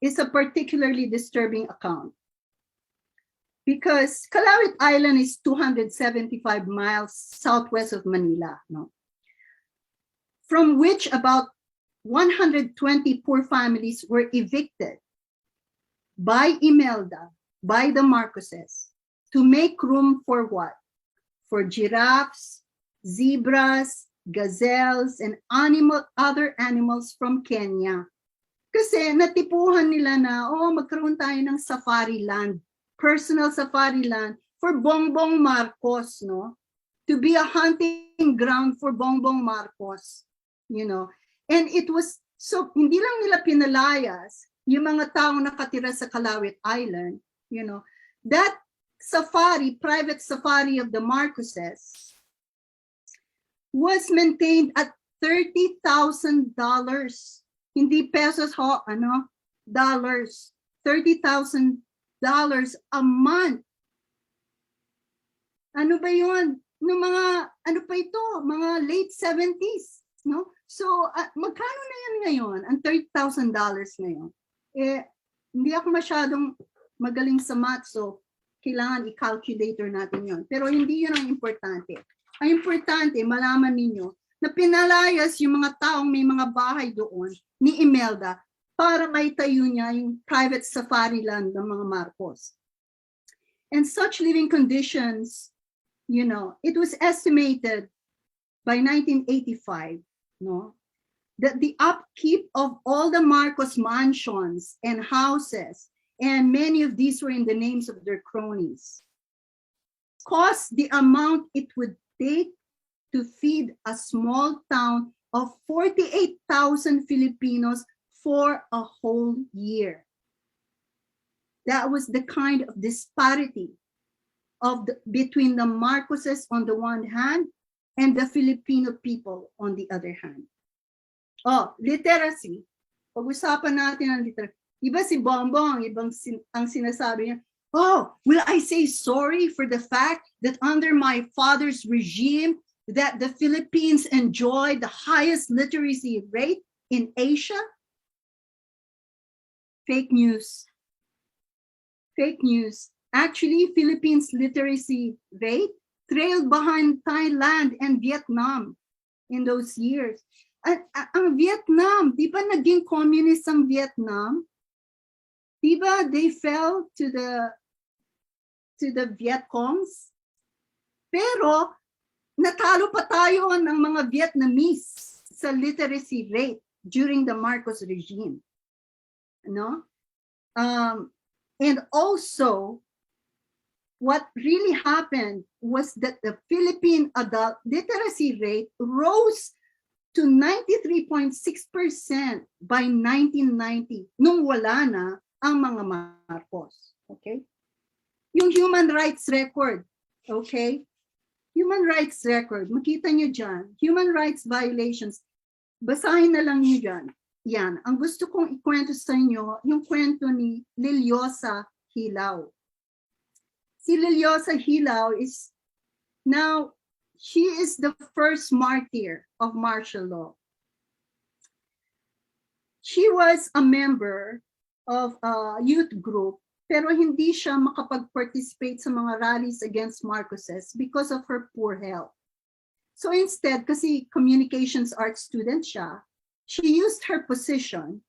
is a particularly disturbing account because Calawit Island is 275 miles southwest of Manila, no? From which about 120 poor families were evicted by Imelda, by the Marcoses, to make room for what? For giraffes, zebras, gazelles, and other animals from Kenya. Kasi natipuhan nila na, magkaroon tayo ng safari land, personal safari land for Bongbong Marcos, no? To be a hunting ground for Bongbong Marcos, you know. And it was, so hindi lang nila pinalayas yung mga taong nakatira sa Calawit Island, you know. That safari, private safari of the Marcoses was maintained at $30,000. Hindi pesos ho, dollars. $30,000 a month. Ano ba yun? Mga late 70s, no? So, magkano na yan ngayon? Ang $30,000 ngayon. Hindi ako masyadong magaling sa math, so kailangan i-calculator natin yon. Pero hindi yun ang importante. Ang importante, malaman ninyo na pinalayas yung mga taong may mga bahay doon ni Imelda para maitayo niya yung private safari land ng mga Marcos. And such living conditions, you know, it was estimated by 1985, no, that the upkeep of all the Marcos mansions and houses, and many of these were in the names of their cronies, cost the amount it would take to feed a small town of 48,000 Filipinos for a whole year. That was the kind of disparity between the Marcoses on the one hand and the Filipino people on the other hand. Literacy. Pag-usapan natin ang literacy. Iba si Bongbong, ang sinasabi niya, will I say sorry for the fact that under my father's regime that the Philippines enjoyed the highest literacy rate in Asia? Fake news. Fake news. Actually, Philippines literacy rate trailed behind Thailand and Vietnam in those years. Ang Vietnam, di ba naging communist ang Vietnam? Di ba they fell to the Viet Congs? Pero natalo pa tayo ng mga Vietnamese sa literacy rate during the Marcos regime. No? And also, what really happened was that the Philippine adult literacy rate rose to 93.6% by 1990, nung wala na ang mga Marcos. Okay? Yung human rights record Okay? Human rights record, makita nyo dyan. Human rights violations, basahin na lang nyo dyan. Yan, ang gusto kong ikwento sa inyo, yung kwento ni Liliosa Hilaw. Si Liliosa Hilaw is now, she is the first martyr of martial law. She was a member of a youth group, pero hindi siya makapag-participate sa mga rallies against Marcoses because of her poor health. So instead, kasi communications art student siya, she used her position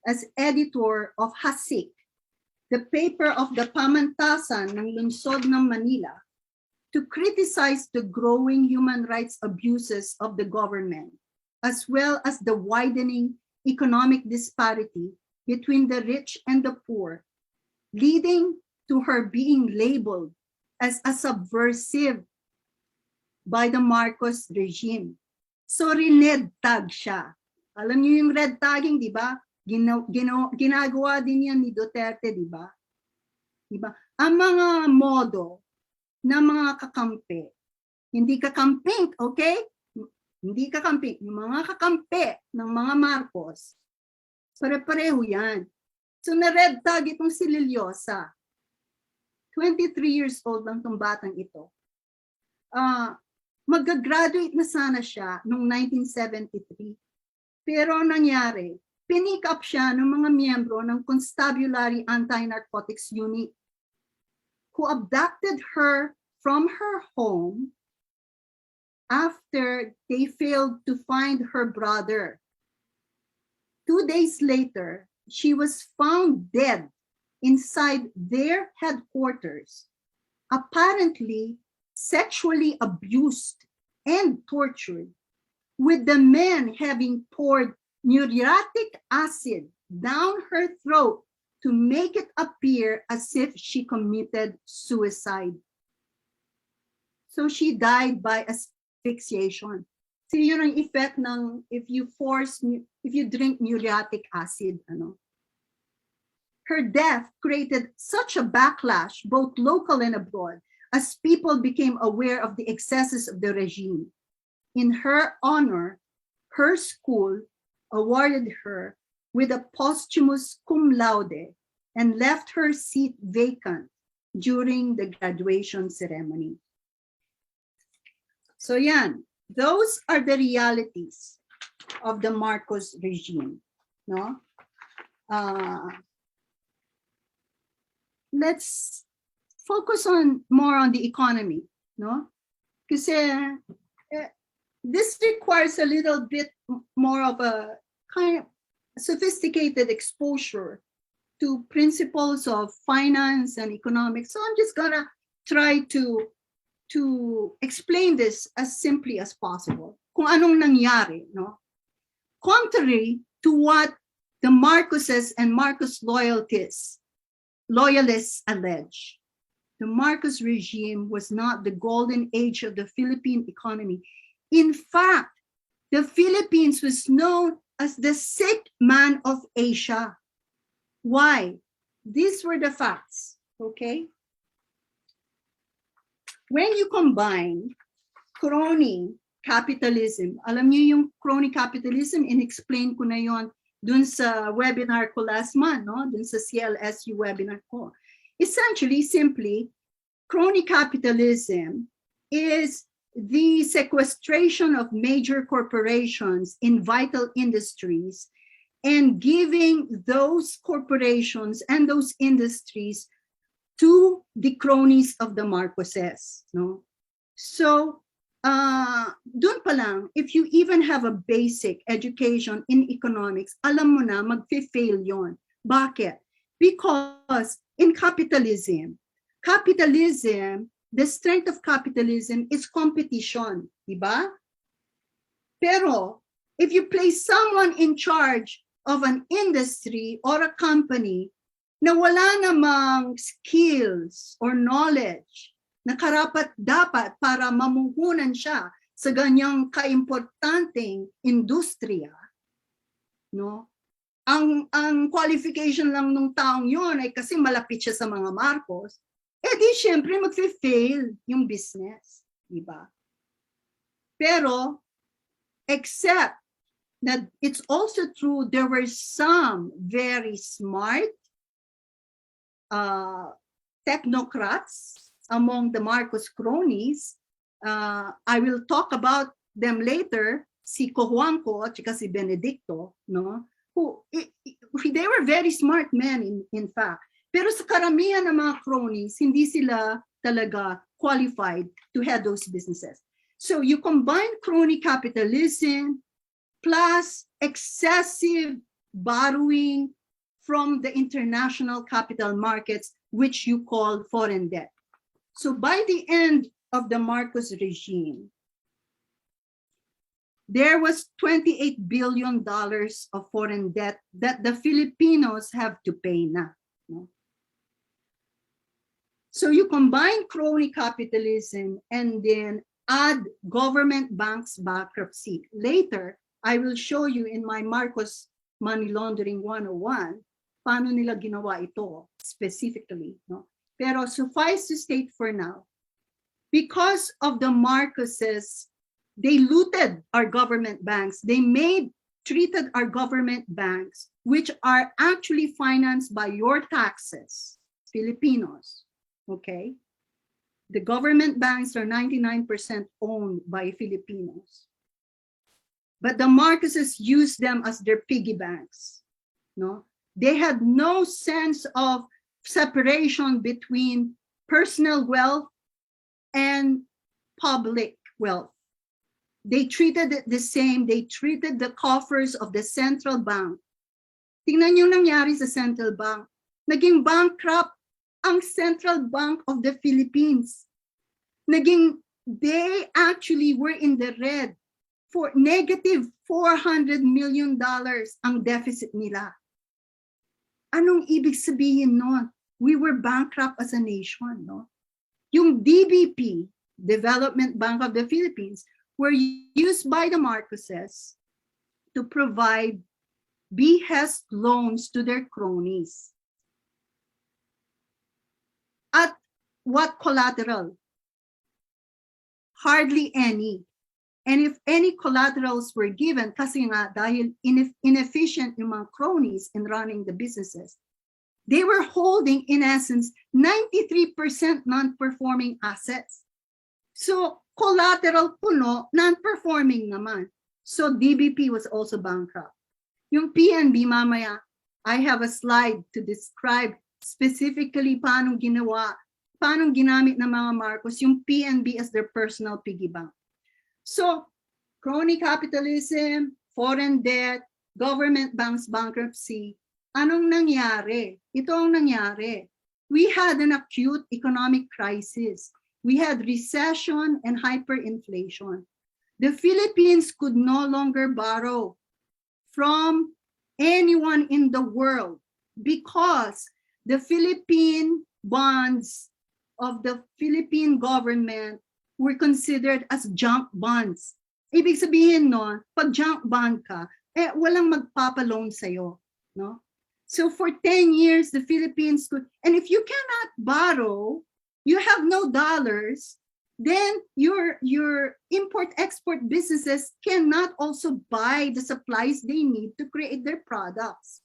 as editor of Hasik, the paper of the pamantasan ng lungsod ng Manila, to criticize the growing human rights abuses of the government, as well as the widening economic disparity between the rich and the poor, leading to her being labeled as a subversive by the Marcos regime. So red tag siya. Alam niyo yung red tagging, di ba? Ginagawa din yan ni Duterte, di ba? Diba? Ang mga modo ng mga kakampi, hindi kakamping, okay? Hindi kakamping. Yung mga kakampi ng mga Marcos, pare-pareho yan. So na-red tag itong si Liliosa. 23 years old lang itong batang ito. Mag-graduate na sana siya noong 1973. Pero nangyari, pinick up siya ng mga miyembro ng Constabulary Anti-Narcotics Unit who abducted her from her home after they failed to find her brother. 2 days later, she was found dead inside their headquarters, apparently sexually abused and tortured, with the men having poured muriatic acid down her throat to make it appear as if she committed suicide. So she died by asphyxiation. So yun ang effect ng if you drink muriatic acid, Her death created such a backlash, both local and abroad, as people became aware of the excesses of the regime. In her honor, her school awarded her with a posthumous cum laude and left her seat vacant during the graduation ceremony. So yan, those are the realities of the Marcos regime, no? Let's focus more on the economy, no? Kasi this requires a little bit more of a kind of sophisticated exposure to principles of finance and economics. So I'm just gonna try to explain this as simply as possible. Kung anong nangyari, no? Contrary to what the Marcoses and Marcos loyalists allege, the Marcos regime was not the golden age of the Philippine economy. In fact, the Philippines was known as the sick man of Asia. Why? These were the facts, okay? When you combine crony capitalism, alam niyo yung crony capitalism, in-explain ko na yon dun sa webinar ko last month, no? Dun sa CLSU webinar ko. Essentially, simply, crony capitalism is the sequestration of major corporations in vital industries and giving those corporations and those industries to the cronies of the Marcoses, no? So, dun pa lang, if you even have a basic education in economics, alam mo na, mag-fail yon. Bakit? Because in capitalism, the strength of capitalism is competition, di ba? Pero, if you place someone in charge of an industry or a company na wala namang skills or knowledge na karapat-dapat para mamuhunan siya sa ganyang kaimportanteng industriya, no? Ang qualification lang ng taong yon ay kasi malapit siya sa mga Marcos, di syempre mag-fail yung business, di ba? Pero, except that it's also true, there were some very smart technocrats among the Marcos cronies. I will talk about them later, si Cojuangco at si Benedicto, no? Who, they were very smart men in fact. Pero sa karamihan ng mga cronies, hindi sila talaga qualified to head those businesses. So you combine crony capitalism plus excessive borrowing from the international capital markets, which you call foreign debt. So by the end of the Marcos regime, there was $28 billion of foreign debt that the Filipinos have to pay na. No? So you combine crony capitalism and then add government banks bankruptcy. Later, I will show you in my Marcos Money Laundering 101, paano nila ginawa ito specifically. No? Pero suffice to state for now, because of the Marcoses, they looted our government banks. They treated our government banks, which are actually financed by your taxes, Filipinos, okay? The government banks are 99% owned by Filipinos. But the Marcoses used them as their piggy banks. No? They had no sense of separation between personal wealth and public wealth. They treated it the same. They treated the coffers of the central bank. Tingnan niyo nangyari sa central bank. Naging bankrupt ang Central Bank of the Philippines. They actually were in the red for negative $400 million ang deficit nila. Anong ibig sabihin nun? We were bankrupt as a nation, no? Yung DBP, Development Bank of the Philippines, were used by the Marcoses to provide behest loans to their cronies. At what collateral? Hardly any. And if any collaterals were given, kasi nga dahil inefficient yung mga cronies in running the businesses, they were holding, in essence, 93% non-performing assets. So collateral puno, non-performing naman. So DBP was also bankrupt. Yung PNB, mamaya, I have a slide to describe specifically paano ginamit ng mga Marcos yung PNB as their personal piggy bank. So, crony capitalism, foreign debt, government banks bankruptcy, anong nangyari? Ito ang nangyari. We had an acute economic crisis. We had recession and hyperinflation. The Philippines could no longer borrow from anyone in the world because the Philippine bonds of the Philippine government were considered as junk bonds. Ibig sabihin no, pag junk bond ka, walang magpapaloan sa'yo. No? So for 10 years, the Philippines could, and if you cannot borrow, you have no dollars, then your import-export businesses cannot also buy the supplies they need to create their products.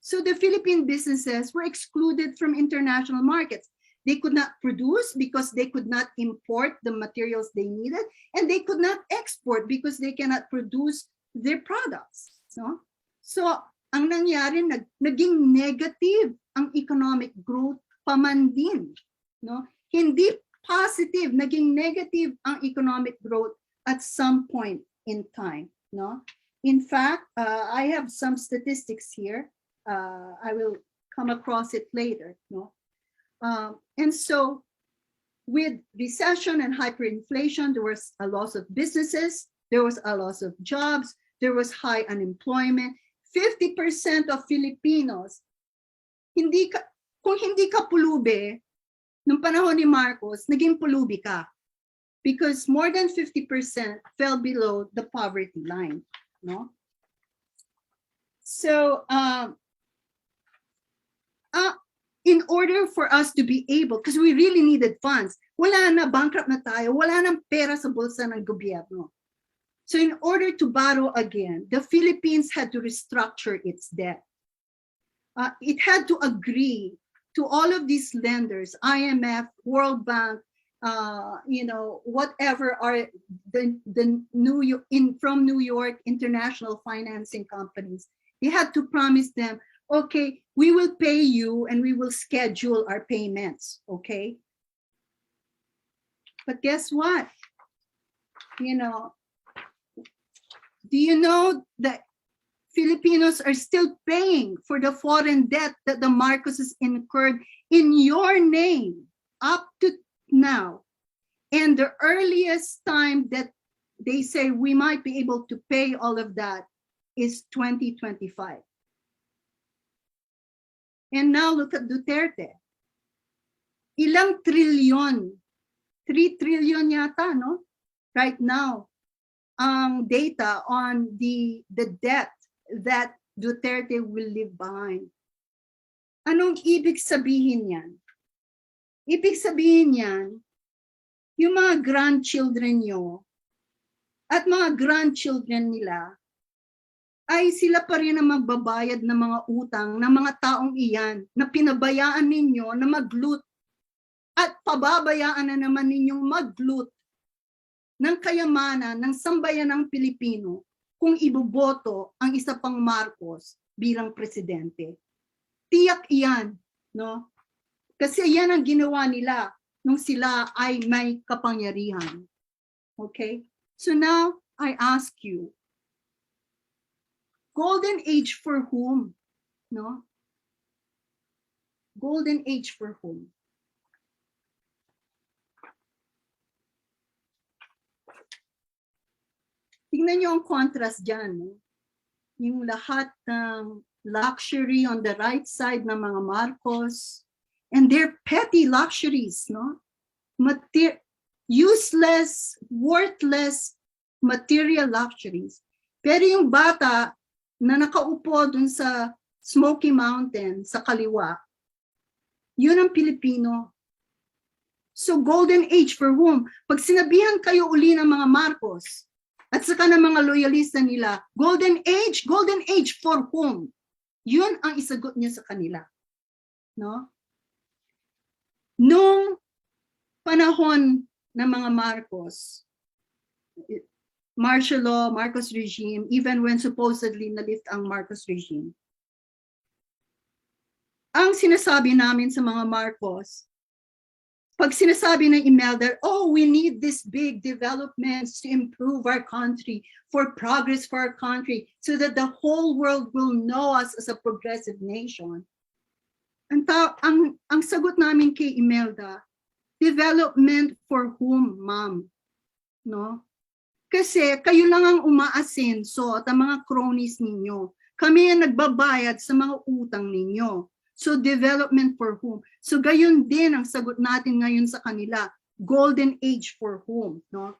So the Philippine businesses were excluded from international markets. They could not produce because they could not import the materials they needed, and they could not export because they cannot produce their products. No? So ang nangyari, naging negative ang economic growth pamandin. No? Hindi positive, naging negative ang economic growth at some point in time. No? In fact, I have some statistics here. I will come across it later. No? And so with recession and hyperinflation, there was a loss of businesses, there was a loss of jobs, there was high unemployment. 50% of Filipinos, kung hindi ka pulubi, nung panahon ni Marcos, naging pulubi ka. Because more than 50% fell below the poverty line. No? So, in order for us to be able, because we really needed funds, wala na, bankrupt na tayo, wala nang pera sa bulsa ng gobyerno. So in order to borrow again, the Philippines had to restructure its debt. It had to agree to all of these lenders, IMF, World Bank, whatever are the from New York international financing companies. They had to promise them, okay, we will pay you and we will schedule our payments, okay? But guess what? Do you know that Filipinos are still paying for the foreign debt that the Marcoses incurred in your name up to now? And the earliest time that they say we might be able to pay all of that is 2025. And now look at Duterte. Ilang trilyon? 3 trillion yata, no? Right now, ang data on the debt that Duterte will leave behind. Anong ibig sabihin yan? Ibig sabihin yan, yung mga grandchildren nyo at mga grandchildren nila ay sila pa rin ang magbabayad ng mga utang ng mga taong iyan na pinabayaan ninyo na mag-loot at pababayaan na naman ninyong mag-loot ng kayamanan ng sambayanang Pilipino kung iboboto ang isa pang Marcos bilang presidente. Tiyak iyan, no? Kasi yan ang ginawa nila nung sila ay may kapangyarihan. Okay? So now, I ask you, golden age for whom? No? Golden age for whom? Tingnan niyo ang contrast dyan. No? Yung lahat ng luxury on the right side ng mga Marcos and their petty luxuries, no? Useless, worthless material luxuries. Pero yung bata na nakaupo dun sa Smoky Mountain sa kaliwa, yun ang Pilipino. So golden age for whom? Pag sinabihan kayo uli ng mga Marcos, at saka ng mga loyalista nila, golden age for whom? Yun ang isagot niya sa kanila. No? Nung panahon ng mga Marcos, martial law, Marcos regime, even when supposedly nalift ang Marcos regime, ang sinasabi namin sa mga Marcos, pag sinasabi ng Imelda, oh, we need this big developments to improve our country, for progress for our country, so that the whole world will know us as a progressive nation. Ang sagot namin kay Imelda, development for whom, ma'am? No? Kasi kayo lang ang umaasenso at ang mga cronies ninyo. Kami ang nagbabayad sa mga utang ninyo. So development for whom? So gayon din ang sagot natin ngayon sa kanila. Golden age for whom? No?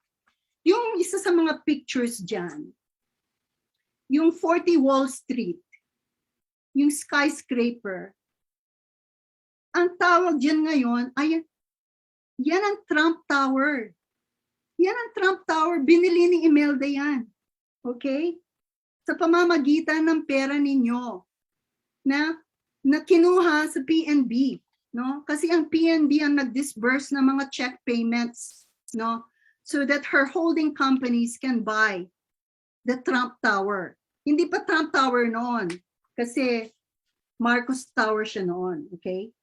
Yung isa sa mga pictures dyan, yung 40 Wall Street, yung skyscraper, ang tawag dyan ngayon ay yan ang Trump Tower. Yan ang Trump Tower. Binili ni Imelda yan. Okay? Sa pamamagitan ng pera ninyo na kinuha sa PNB, no? Kasi ang PNB ang nag-disburse ng mga check payments, no? So that her holding companies can buy the Trump Tower. Hindi pa Trump Tower noon kasi Marcos Tower siya noon, okay?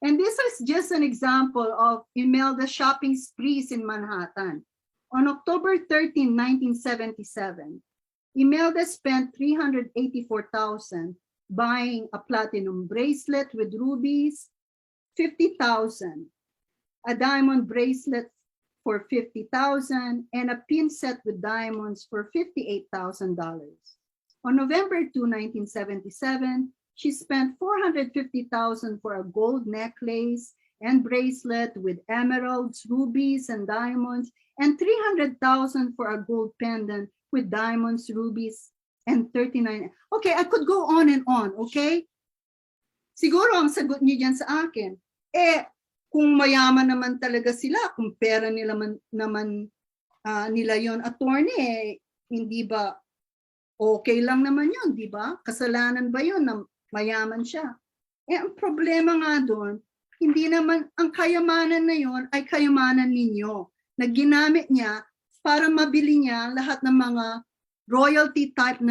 And this is just an example of Imelda's shopping sprees in Manhattan. On October 13, 1977, Imelda spent $384,000 buying a platinum bracelet with rubies, 50,000, a diamond bracelet for 50,000, and a pin set with diamonds for $58,000. On November 2, 1977, she spent $450,000 for a gold necklace and bracelet with emeralds, rubies, and diamonds, and $300,000 for a gold pendant with diamonds, rubies, and 39. Okay, I could go on and on, okay? Siguro ang sagot niyo dyan sa akin, kung mayaman naman talaga sila, kung pera nila naman nila yon, attorney, hindi ba okay lang naman yun, di ba? Kasalanan ba yun na mayaman siya? Ang problema nga doon, hindi naman ang kayamanan na yon ay kayamanan ninyo na ginamit niya para mabili niya lahat ng mga royalty type na